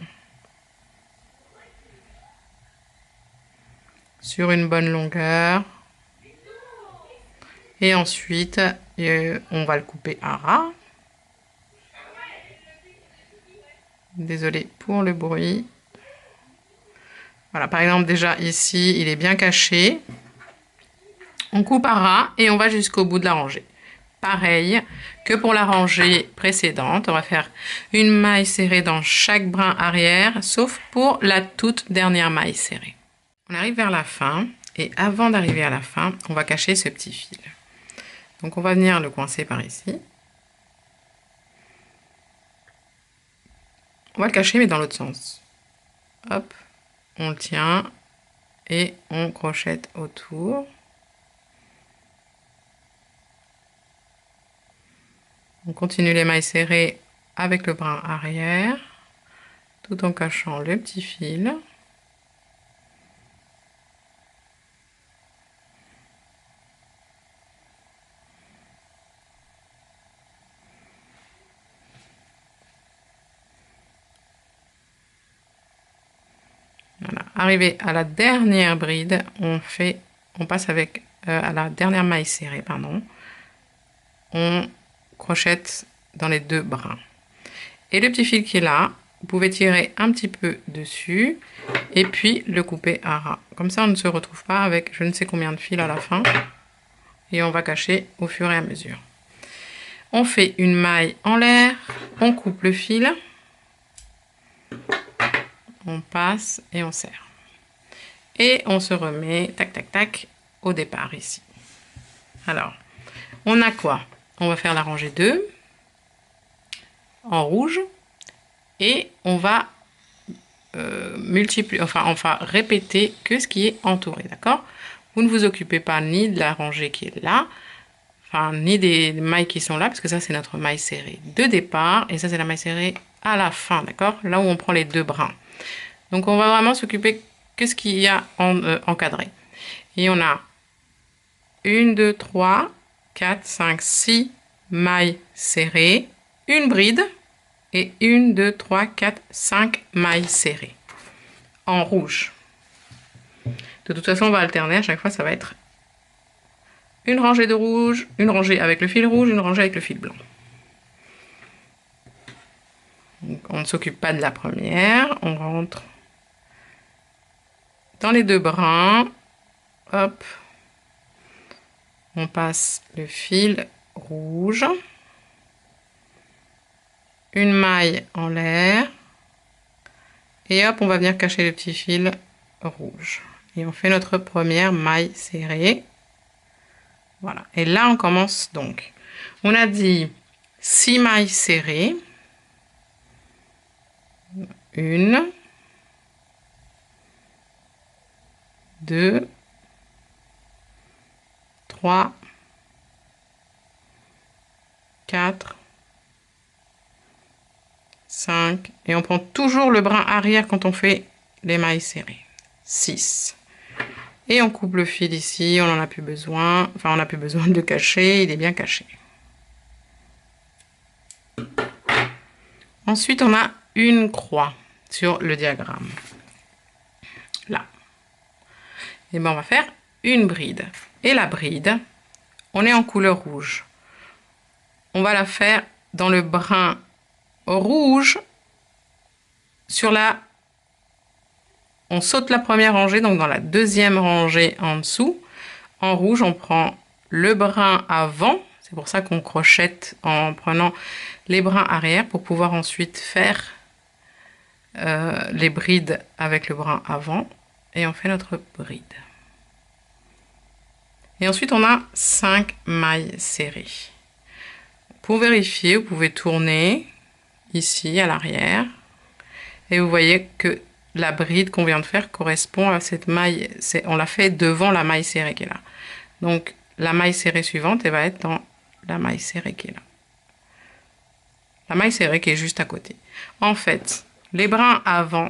sur une bonne longueur. Et ensuite, on va le couper à ras. Désolée pour le bruit. Voilà, par exemple, déjà ici, il est bien caché. On coupe à ras et on va jusqu'au bout de la rangée. Pareil que pour la rangée précédente, on va faire une maille serrée dans chaque brin arrière, sauf pour la toute dernière maille serrée. On arrive vers la fin et avant d'arriver à la fin, on va cacher ce petit fil. Donc on va venir le coincer par ici. On va le cacher mais dans l'autre sens. Hop, on le tient et on crochette autour. On continue les mailles serrées avec le brin arrière, tout en cachant le petit fil. Voilà. Arrivé à la dernière bride, on passe avec à la dernière maille serrée, pardon. On crochette dans les 2 brins. Et le petit fil qui est là, vous pouvez tirer un petit peu dessus et puis le couper à ras. Comme ça, on ne se retrouve pas avec je ne sais combien de fils à la fin. Et on va cacher au fur et à mesure. On fait une maille en l'air, on coupe le fil, on passe et on serre. Et on se remet, tac, tac, tac, au départ ici. Alors, on a quoi? On va faire la rangée 2 en rouge et on va multiplier, enfin, on va répéter que ce qui est entouré, d'accord? Vous ne vous occupez pas ni de la rangée qui est là, enfin, ni des mailles qui sont là, parce que ça, c'est notre maille serrée de départ, et ça, c'est la maille serrée à la fin, d'accord? Là où on prend les 2 brins. Donc, on va vraiment s'occuper que ce qu'il y a encadré. Et on a 1, 2, 3, 4, 5, 6 mailles serrées, une bride, et 1, 2, 3, 4, 5 mailles serrées en rouge. De toute façon, on va alterner, à chaque fois, ça va être une rangée de rouge, une rangée avec le fil rouge, une rangée avec le fil blanc. Donc, on ne s'occupe pas de la première, on rentre dans les 2 brins, hop, on passe le fil rouge, une maille en l'air, et hop, on va venir cacher le petit fil rouge. Et on fait notre première maille serrée. Voilà. Et là, on commence donc. On a dit 6 mailles serrées. 1, 2, 3, 4, 5. Et on prend toujours le brin arrière quand on fait les mailles serrées. 6. Et on coupe le fil ici, on n'en a plus besoin. Enfin, on n'a plus besoin de le cacher, il est bien caché. Ensuite, on a une croix sur le diagramme. Là. Et bien, on va faire une bride. Et la bride, on est en couleur rouge. On va la faire dans le brin rouge sur la... On saute la première rangée, donc dans la deuxième rangée en dessous. En rouge, on prend le brin avant. C'est pour ça qu'on crochette en prenant les brins arrière pour pouvoir ensuite faire les brides avec le brin avant. Et on fait notre bride. Et ensuite, on a 5 mailles serrées. Pour vérifier, vous pouvez tourner ici à l'arrière. Et vous voyez que la bride qu'on vient de faire correspond à cette maille. On l'a fait devant la maille serrée qui est là. Donc, la maille serrée suivante, elle va être dans la maille serrée qui est là. La maille serrée qui est juste à côté. En fait, les brins avant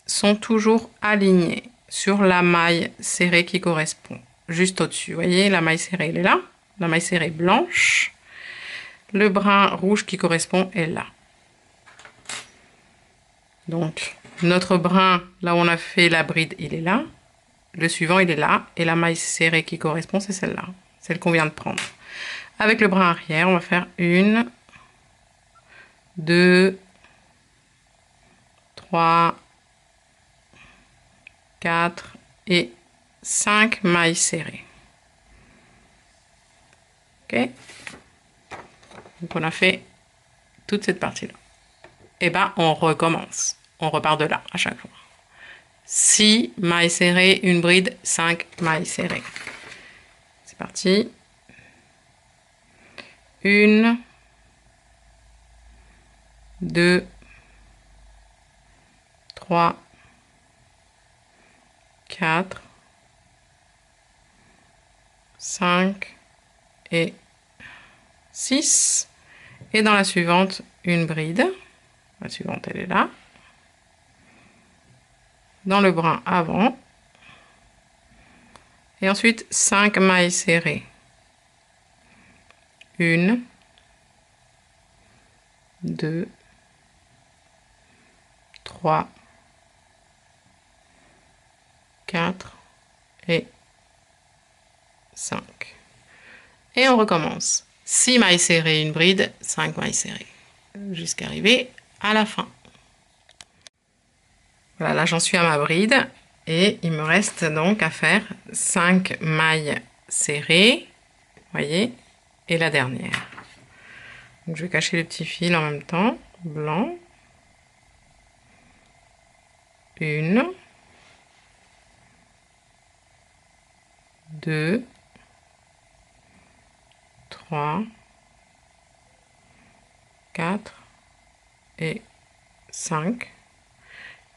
sont toujours alignés sur la maille serrée qui correspond. Juste au-dessus. Vous voyez, la maille serrée, elle est là. La maille serrée blanche. Le brin rouge qui correspond est là. Donc, notre brin, là où on a fait la bride, il est là. Le suivant, il est là. Et la maille serrée qui correspond, c'est celle-là. Celle qu'on vient de prendre. Avec le brin arrière, on va faire 1, 2, 3, 4 et 5 mailles serrées. Ok? Donc, on a fait toute cette partie-là. Et ben, on recommence. On repart de là à chaque fois. 6 mailles serrées, une bride, 5 mailles serrées. C'est parti. 1, 2, 3, 4, 5 et 6. Et dans la suivante, une bride. La suivante, elle est là. Dans le brin avant. Et ensuite, 5 mailles serrées. 1, 2, 3, 4 et 5. Et on recommence. 6 mailles serrées, une bride, 5 mailles serrées. Jusqu'à arriver à la fin. Voilà, là j'en suis à ma bride. Et il me reste donc à faire 5 mailles serrées. Voyez, et la dernière. Donc je vais cacher le petit fil en même temps. Blanc. 1, 2, 3, 4 et 5.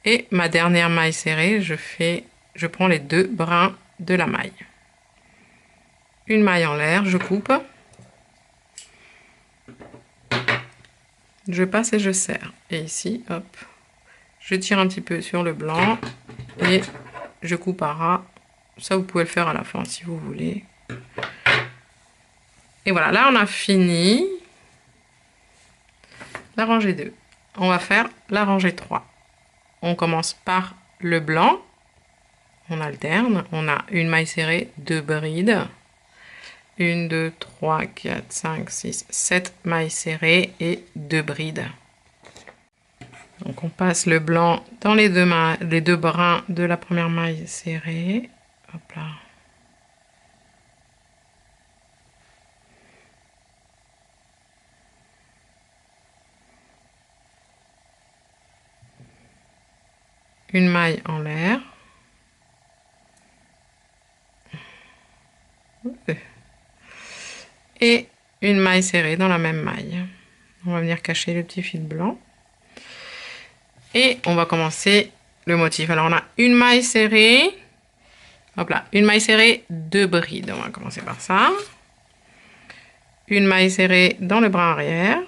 Et ma dernière maille serrée, je prends les 2 brins de la maille. Une maille en l'air, je coupe. Je passe et je serre. Et ici, hop, je tire un petit peu sur le blanc et je coupe à ras. Ça, vous pouvez le faire à la fin si vous voulez. Et voilà, là, on a fini la rangée 2. On va faire la rangée 3. On commence par le blanc. On alterne. On a une maille serrée, 2 brides. 1, 2, 3, 4, 5, 6, 7 mailles serrées et 2 brides. Donc on passe le blanc dans les deux brins de la première maille serrée. Hop là. une maille en l'air. Et une maille serrée dans la même maille. On va venir cacher le petit fil blanc. Et on va commencer le motif. Alors on a une maille serrée. Hop là, une maille serrée, 2 brides. On va commencer par ça. Une maille serrée dans le bras arrière.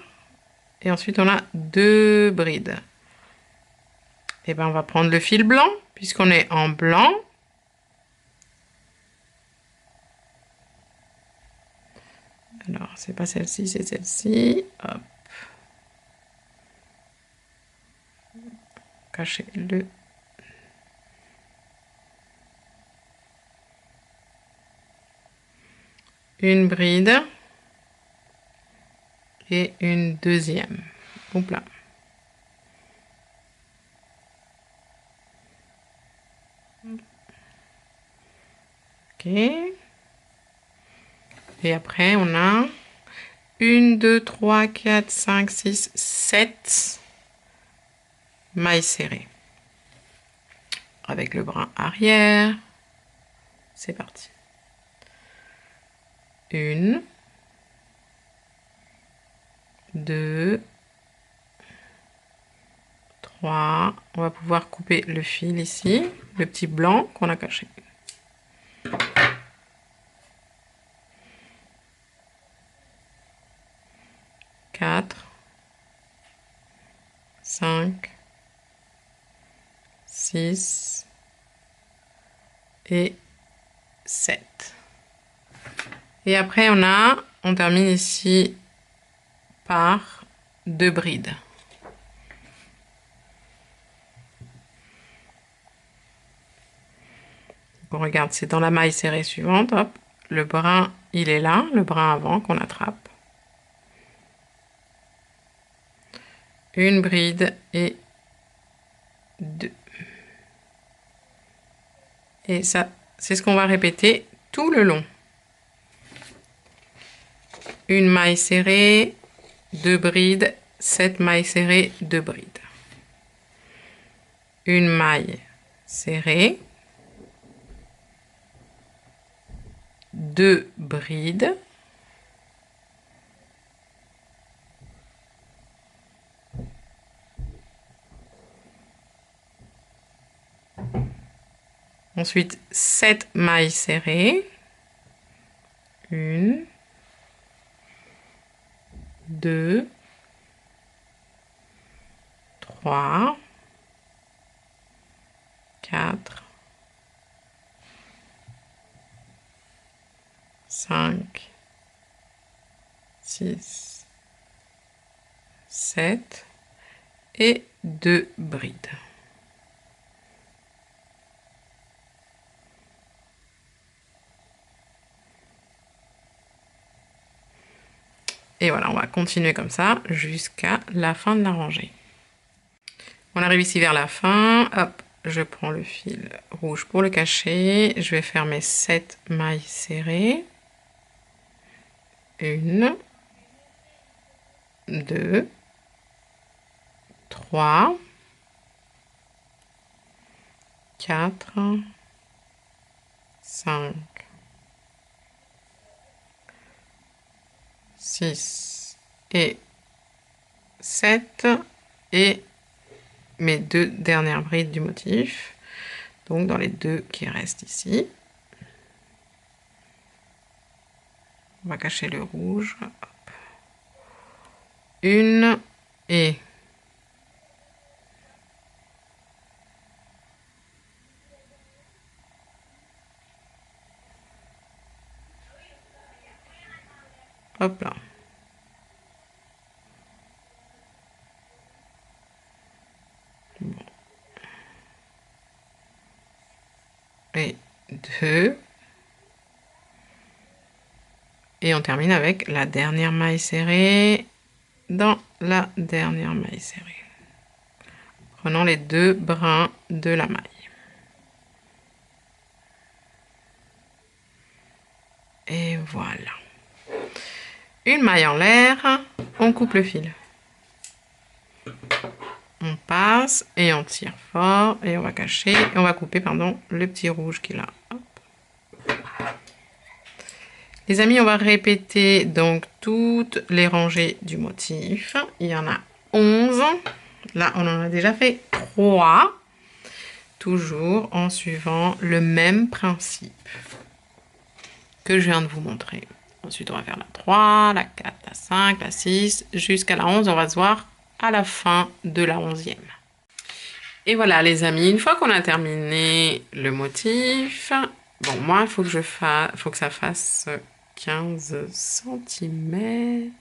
Et ensuite on a 2 brides. Et ben on va prendre le fil blanc, puisqu'on est en blanc. Alors, c'est pas celle-ci, c'est celle-ci. Hop. Cacher le... Une bride. Et une deuxième. Hop là. Ok. Et après, on a 1, 2, 3, 4, 5, 6, 7 mailles serrées. Avec le brin arrière. C'est parti. 1, 2, 3. On va pouvoir couper le fil ici, le petit blanc qu'on a caché. 4, 5, 6 et 7. Et après, on termine ici par 2 brides. On regarde, c'est dans la maille serrée suivante. Hop, le brin, il est là, le brin avant qu'on attrape. Une bride et 2. Et ça, c'est ce qu'on va répéter tout le long. Une maille serrée, 2 brides, 7 mailles serrées, 2 brides. Une maille serrée, 2 brides, ensuite 7 mailles serrées, 1, 2, 3, 4, 5, 6, 7 et 2 brides. Et voilà, on va continuer comme ça jusqu'à la fin de la rangée. On arrive ici vers la fin. Hop, je prends le fil rouge pour le cacher. Je vais faire mes 7 mailles serrées. 1, 2, 3, 4, 5, 6 et 7 et mes 2 dernières brides du motif, donc dans les 2 qui restent ici. On va cacher le rouge. Hop. 1 et hop là. Bon. Et 2. Et on termine avec la dernière maille serrée dans la dernière maille serrée. Prenons les 2 brins de la maille. Et voilà. Une maille en l'air, on coupe le fil. On passe et on tire fort et on va cacher, et on va couper, pardon, le petit rouge qui est là. Hop. Les amis, on va répéter donc toutes les rangées du motif. Il y en a 11. Là, on en a déjà fait 3. Toujours en suivant le même principe que je viens de vous montrer. Ensuite, on va faire la 3, la 4, la 5, la 6, jusqu'à la 11. On va se voir à la fin de la 11e. Et voilà, les amis, une fois qu'on a terminé le motif, bon, moi, il faut que ça fasse 15 cm.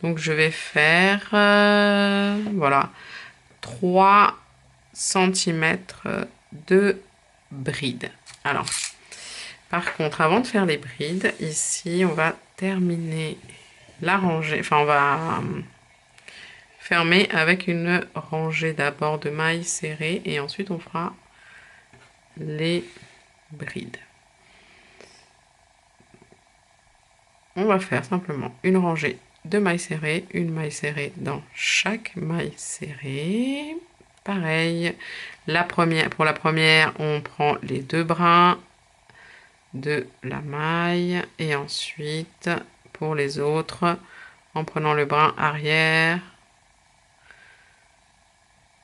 Donc, je vais faire, voilà, 3 cm de bride. Alors, par contre, avant de faire les brides, ici, on va terminer la rangée. Enfin, on va fermer avec une rangée d'abord de mailles serrées et ensuite on fera les brides. On va faire simplement une rangée de mailles serrées, une maille serrée dans chaque maille serrée. Pareil, pour la première, on prend les 2 brins de la maille et ensuite pour les autres, en prenant le brin arrière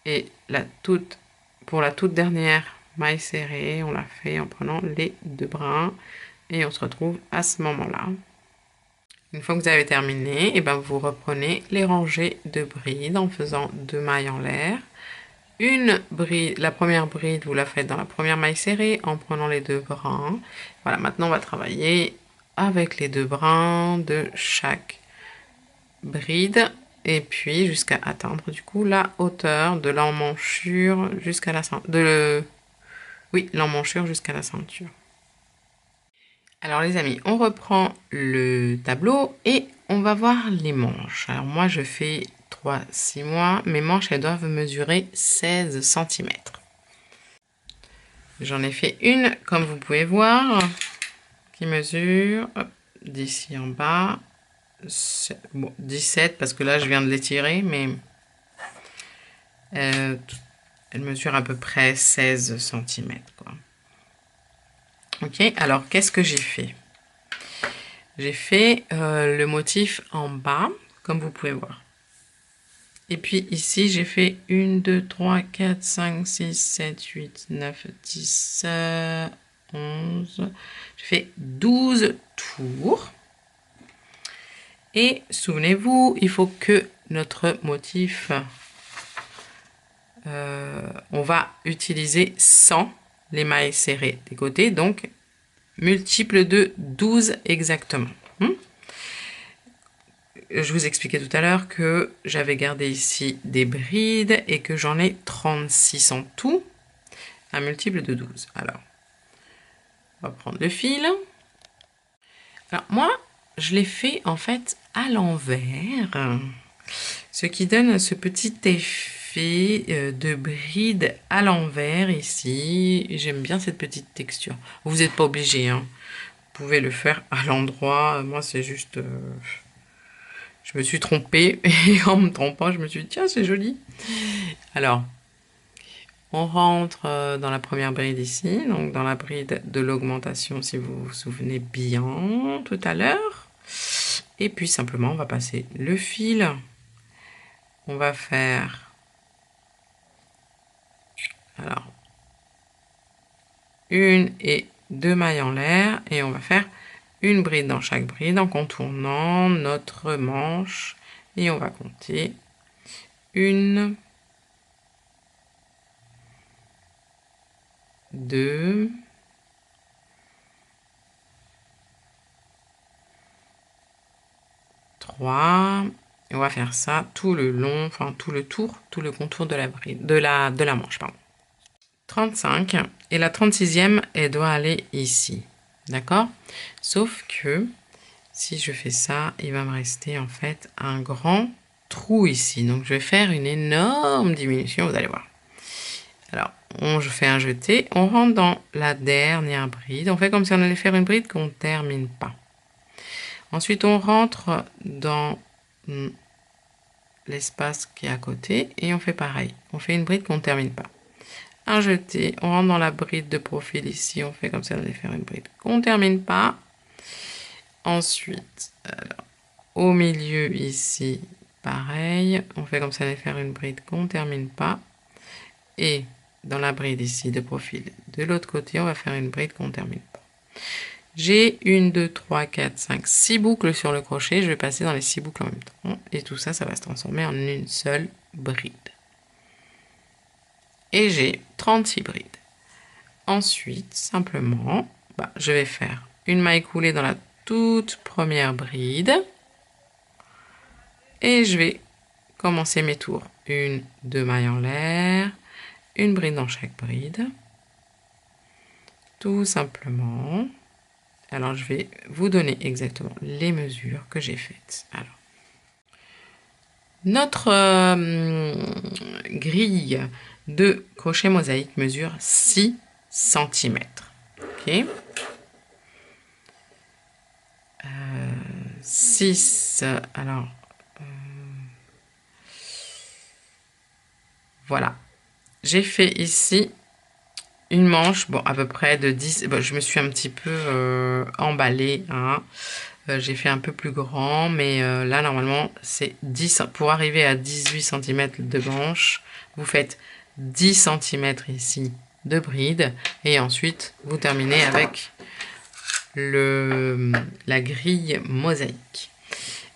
et pour la toute dernière maille serrée, on la fait en prenant les 2 brins et on se retrouve à ce moment-là. Une fois que vous avez terminé, et ben vous reprenez les rangées de brides en faisant 2 mailles en l'air. Une bride, la première bride, vous la faites dans la première maille serrée en prenant les 2 brins. Voilà, maintenant on va travailler avec les 2 brins de chaque bride et puis jusqu'à atteindre du coup la hauteur de l'emmanchure jusqu'à la ceinture. L'emmanchure jusqu'à la ceinture. Alors les amis, on reprend le tableau et on va voir les manches. Alors moi je fais 3-6 mois, mes manches elles doivent mesurer 16 cm. J'en ai fait une, comme vous pouvez voir, qui mesure d'ici en bas, bon, 17 parce que là je viens de l'étirer, mais elle mesure à peu près 16 cm quoi. Ok, alors qu'est-ce que j'ai fait? J'ai fait le motif en bas, comme vous pouvez voir. Et puis ici, j'ai fait 1, 2, 3, 4, 5, 6, 7, 8, 9, 10, 11. J'ai fait 12 tours. Et souvenez-vous, il faut que notre motif, on va utiliser 100 les mailles serrées des côtés, donc multiple de 12 exactement. Je vous expliquais tout à l'heure que j'avais gardé ici des brides et que j'en ai 36 en tout, un multiple de 12. Alors, on va prendre le fil. Alors moi, je l'ai fait en fait à l'envers, ce qui donne ce petit effet de bride à l'envers ici. J'aime bien cette petite texture. Vous n'êtes pas obligé, hein. Vous pouvez le faire à l'endroit. Moi, c'est juste... je me suis trompée et en me trompant, je me suis dit, tiens, c'est joli. Alors, on rentre dans la première bride ici, donc dans la bride de l'augmentation, si vous vous souvenez bien tout à l'heure. Et puis simplement, on va passer le fil. On va faire, alors, 1 et 2 mailles en l'air et on va faire une bride dans chaque bride en contournant notre manche et on va compter 1, 2, 3, et on va faire ça tout le long, enfin tout le tour, tout le contour de la bride, de la manche, pardon. 35 et la 36e, elle doit aller ici, d'accord? Sauf que si je fais ça, il va me rester en fait un grand trou ici. Donc je vais faire une énorme diminution, vous allez voir. Alors, je fais un jeté, on rentre dans la dernière bride. On fait comme si on allait faire une bride qu'on ne termine pas. Ensuite, on rentre dans l'espace qui est à côté et on fait pareil. On fait une bride qu'on ne termine pas. Un jeté, on rentre dans la bride de profil ici, on fait comme ça, on allait faire une bride qu'on ne termine pas. Ensuite, alors, au milieu ici, pareil, on fait comme ça, on allait faire une bride qu'on ne termine pas. Et dans la bride ici de profil de l'autre côté, on va faire une bride qu'on ne termine pas. J'ai 1, 2, 3, 4, 5, 6 boucles sur le crochet. Je vais passer dans les 6 boucles en même temps. Et tout ça, ça va se transformer en une seule bride. Et j'ai 36 brides. Ensuite, simplement, je vais faire une maille coulée dans la toute première bride. Et je vais commencer mes tours. 1, 2 mailles en l'air. Une bride dans chaque bride. Tout simplement. Alors, je vais vous donner exactement les mesures que j'ai faites. Alors, notre grille de crochet mosaïque mesure 6 cm. Ok. 6, alors, voilà. J'ai fait ici une manche, bon, à peu près de 10, bon, je me suis un petit peu emballée, hein. J'ai fait un peu plus grand, mais là, normalement, c'est 10, pour arriver à 18 cm de manche, vous faites 10 cm ici de bride, et ensuite, vous terminez avec la grille mosaïque.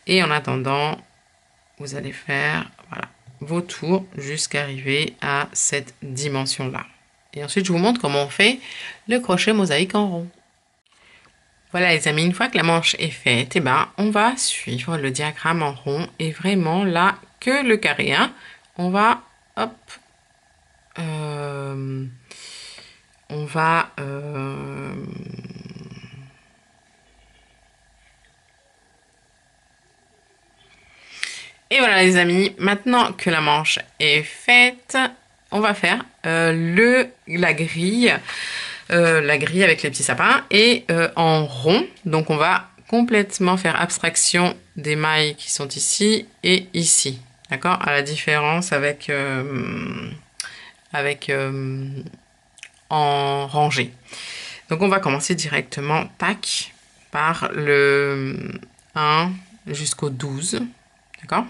Et en attendant, vous allez faire, voilà, vos tours jusqu'à arriver à cette dimension-là. Et ensuite, je vous montre comment on fait le crochet mosaïque en rond. Voilà les amis, une fois que la manche est faite, on va suivre le diagramme en rond et vraiment là que le carré 1, on va, hop, on va, et voilà les amis, maintenant que la manche est faite, on va faire la grille avec les petits sapins et en rond. Donc on va complètement faire abstraction des mailles qui sont ici et ici. D'accord? À la différence avec en rangée. Donc on va commencer directement, tac, par le 1 jusqu'au 12. D'accord?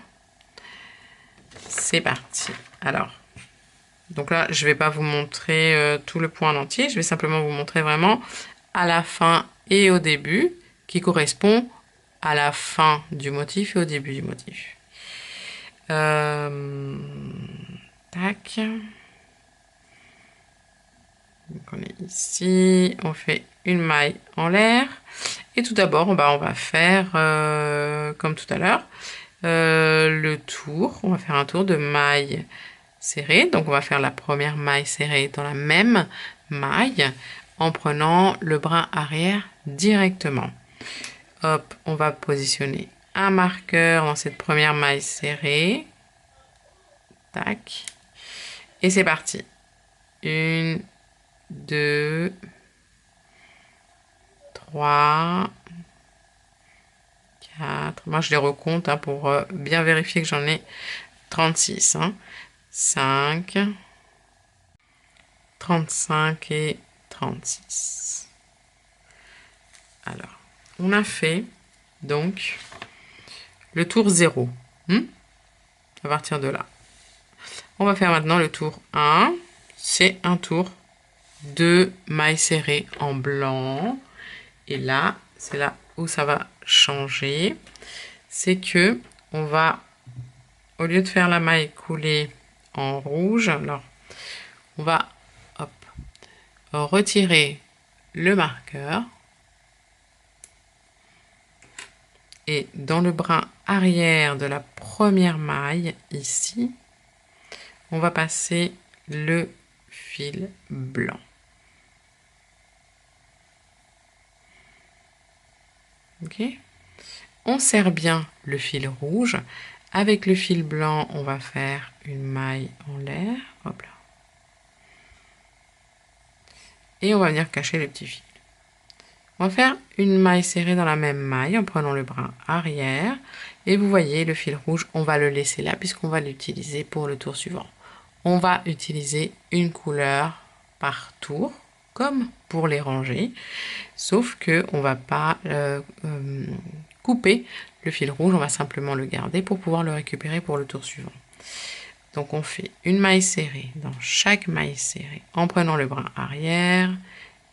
C'est parti. Alors, donc là, je ne vais pas vous montrer tout le point en entier. Je vais simplement vous montrer vraiment à la fin et au début, qui correspond à la fin du motif et au début du motif. Tac. Donc on est ici, on fait une maille en l'air. Et tout d'abord, on va faire, comme tout à l'heure, le tour. On va faire un tour de maille serrée. Donc on va faire la première maille serrée dans la même maille en prenant le brin arrière directement. Hop, on va positionner un marqueur dans cette première maille serrée. Tac. Et c'est parti. 1, 2, 3, 4. Moi, je les recompte pour bien vérifier que j'en ai 36. 5, 35 et 36. Alors, on a fait donc le tour 0. À partir de là. On va faire maintenant le tour 1. C'est un tour de mailles serrées en blanc. Et là, c'est là où ça va changer. C'est que on va, au lieu de faire la maille coulée en rouge, alors on va retirer le marqueur. Et dans le brin arrière de la première maille, ici, on va passer le fil blanc. Ok? On serre bien le fil rouge. Avec le fil blanc, on va faire une maille en l'air. Hop là. Et on va venir cacher les petits fils. On va faire une maille serrée dans la même maille en prenant le brin arrière. Et vous voyez, le fil rouge, on va le laisser là puisqu'on va l'utiliser pour le tour suivant. On va utiliser une couleur par tour, comme pour les rangées, sauf que on va pas couper le fil rouge, on va simplement le garder pour pouvoir le récupérer pour le tour suivant. Donc on fait une maille serrée dans chaque maille serrée en prenant le brin arrière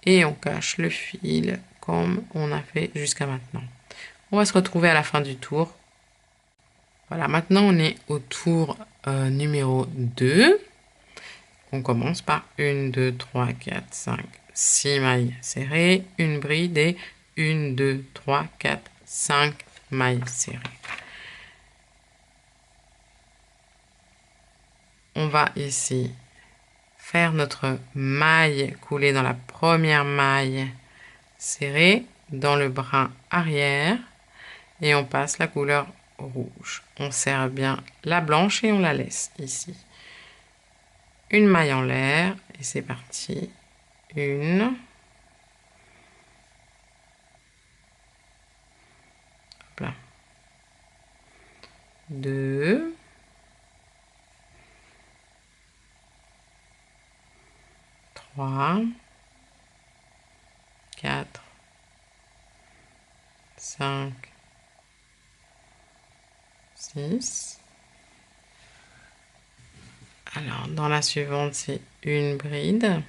et on cache le fil comme on a fait jusqu'à maintenant. On va se retrouver à la fin du tour. Voilà, maintenant on est au tour numéro 2. On commence par 1, 2, 3, 4, 5, 6 mailles serrées, une bride et 1, 2, 3, 4, 5 mailles serrées. On va ici faire notre maille coulée dans la première maille serrée dans le brin arrière et on passe la couleur rouge. On serre bien la blanche et on la laisse ici. Une maille en l'air et c'est parti. 1, hop là, 2, 3, 4, 5, 6. Alors, dans la suivante, c'est une bride.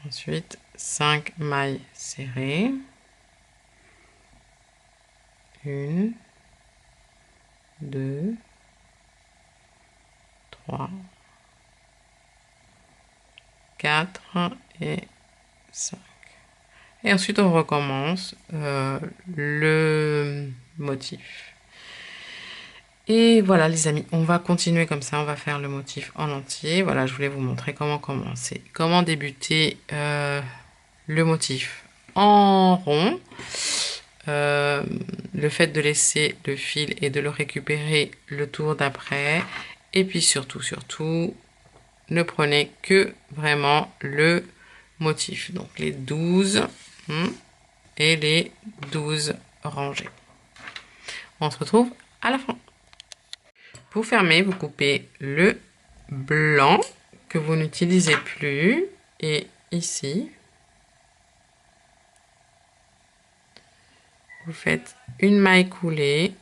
Ensuite, 5 mailles serrées. 1, 2, 3, 4 et 5. Et ensuite, on recommence le motif. Et voilà les amis, on va continuer comme ça, on va faire le motif en entier. Voilà, je voulais vous montrer comment commencer, comment débuter le motif en rond. Le fait de laisser le fil et de le récupérer le tour d'après. Et puis surtout, ne prenez que vraiment le motif. Donc les 12 et les 12 rangées. On se retrouve à la fin. Pour fermer, vous coupez le blanc que vous n'utilisez plus. Et ici, vous faites une maille coulée,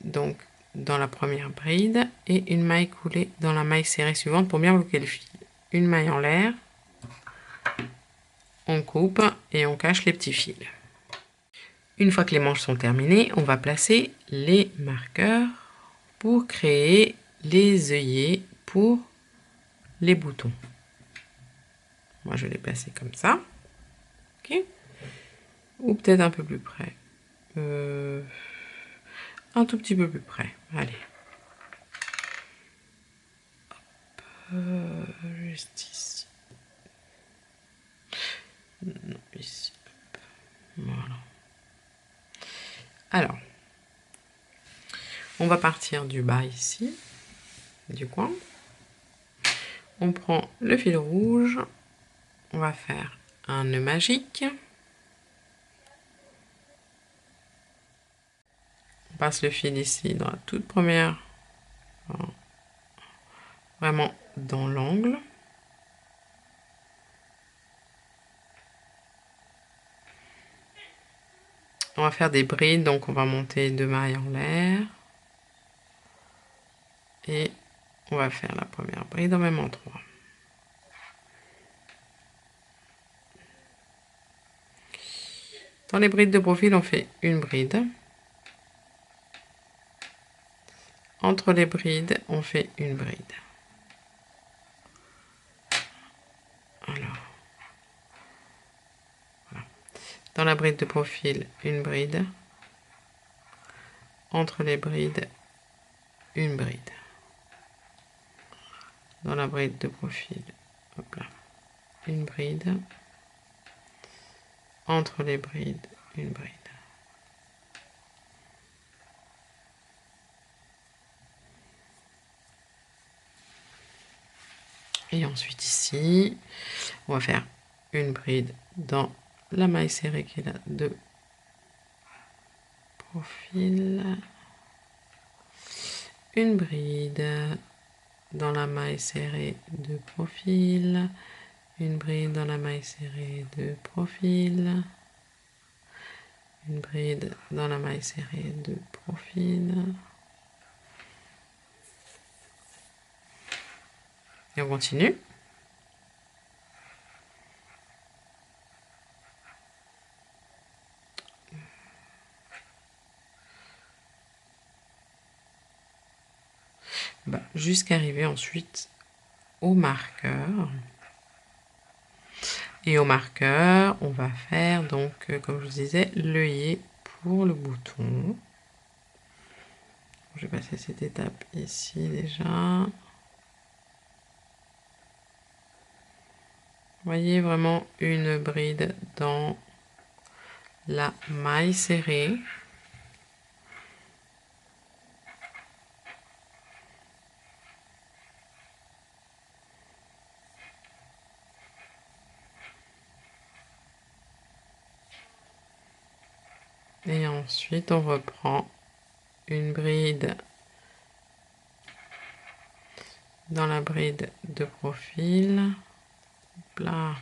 donc dans la première bride, et une maille coulée dans la maille serrée suivante pour bien bloquer le fil. Une maille en l'air, on coupe et on cache les petits fils. Une fois que les manches sont terminées, on va placer les marqueurs pour créer les œillets pour les boutons. Moi, je vais les placer comme ça. Ok. Ou peut-être un peu plus près. Un tout petit peu plus près. Allez. Hop. Juste ici. Non, ici. Voilà. Alors, on va partir du bas ici, du coin. On prend le fil rouge. On va faire un nœud magique. On passe le fil ici dans la toute première, vraiment dans l'angle. On va faire des brides, donc on va monter 2 mailles en l'air. Et on va faire la première bride en même en 3. Dans les brides de profil, on fait une bride. Entre les brides, on fait une bride. Alors, voilà. Dans la bride de profil, une bride. Entre les brides, une bride. Dans la bride de profil, hop là, une bride. Entre les brides, une bride. Et ensuite ici, on va faire une bride dans la maille serrée qui est là de profil, une bride dans la maille serrée de profil, une bride dans la maille serrée de profil, une bride dans la maille serrée de profil, et on continue. Jusqu'à arriver ensuite au marqueur. Et au marqueur, on va faire donc, comme je vous disais, l'œillet pour le bouton. Je vais passer cette étape ici déjà. Vous voyez vraiment une bride dans la maille serrée. Et ensuite, on reprend une bride dans la bride de profil. Là.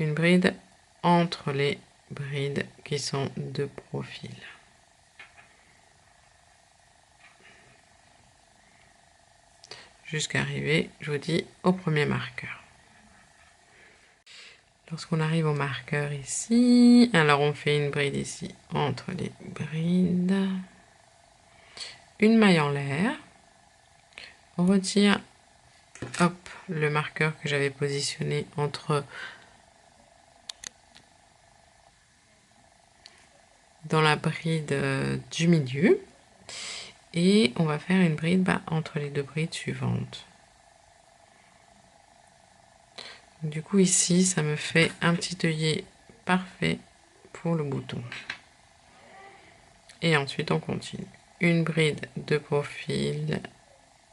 Une bride entre les brides qui sont de profil. Jusqu'à arriver, je vous dis, au premier marqueur. Lorsqu'on arrive au marqueur ici, alors on fait une bride ici entre les brides, une maille en l'air, on retire hop, le marqueur que j'avais positionné entre dans la bride du milieu et on va faire une bride entre les deux brides suivantes. Du coup ici ça me fait un petit œillet parfait pour le bouton. Et ensuite on continue. Une bride de profil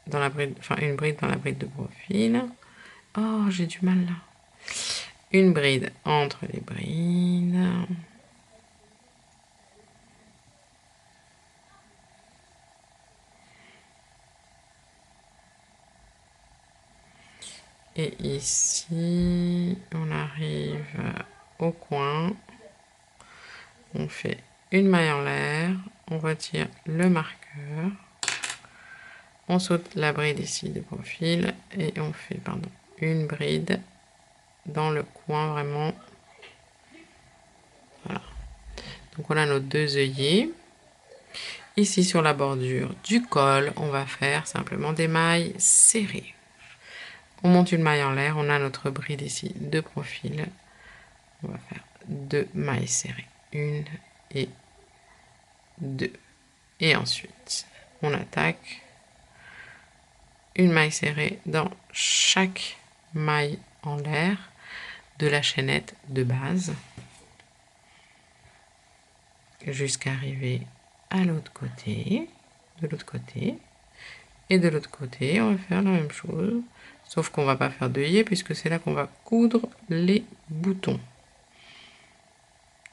dans la bride, enfin une bride dans la bride de profil. Oh, j'ai du mal là. Une bride entre les brides. Et ici, on arrive au coin. On fait une maille en l'air. On retire le marqueur. On saute la bride ici de profil. Et on fait, une bride dans le coin vraiment. Voilà. Donc on a nos deux œillets. Ici sur la bordure du col, on va faire simplement des mailles serrées. On monte une maille en l'air, on a notre bride ici de profil. On va faire deux mailles serrées. Une et deux. Et ensuite, on attaque une maille serrée dans chaque maille en l'air de la chaînette de base. Jusqu'à arriver à l'autre côté, de l'autre côté. Et de l'autre côté, on va faire la même chose. Sauf qu'on va pas faire d'œillet puisque c'est là qu'on va coudre les boutons.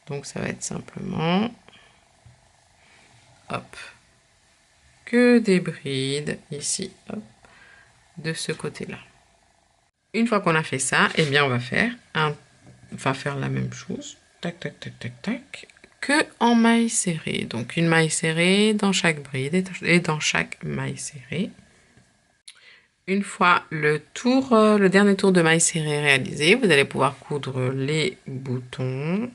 Donc ça va être simplement hop, que des brides ici, hop, de ce côté-là. Une fois qu'on a fait ça, eh bien on va faire la même chose, tac tac tac tac tac, que en maille serrée. Donc une maille serrée dans chaque bride et dans chaque maille serrée. Une fois le dernier tour de maille serrée réalisé, vous allez pouvoir coudre les boutons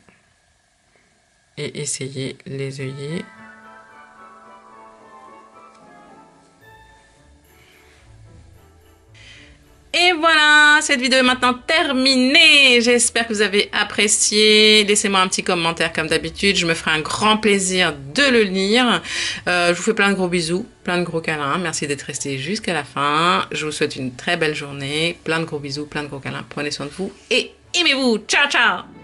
et essayer les œillets. Et voilà, cette vidéo est maintenant terminée. J'espère que vous avez apprécié. Laissez-moi un petit commentaire comme d'habitude. Je me ferai un grand plaisir de le lire. Je vous fais plein de gros bisous, plein de gros câlins. Merci d'être resté jusqu'à la fin. Je vous souhaite une très belle journée. Plein de gros bisous, plein de gros câlins. Prenez soin de vous et aimez-vous. Ciao, ciao!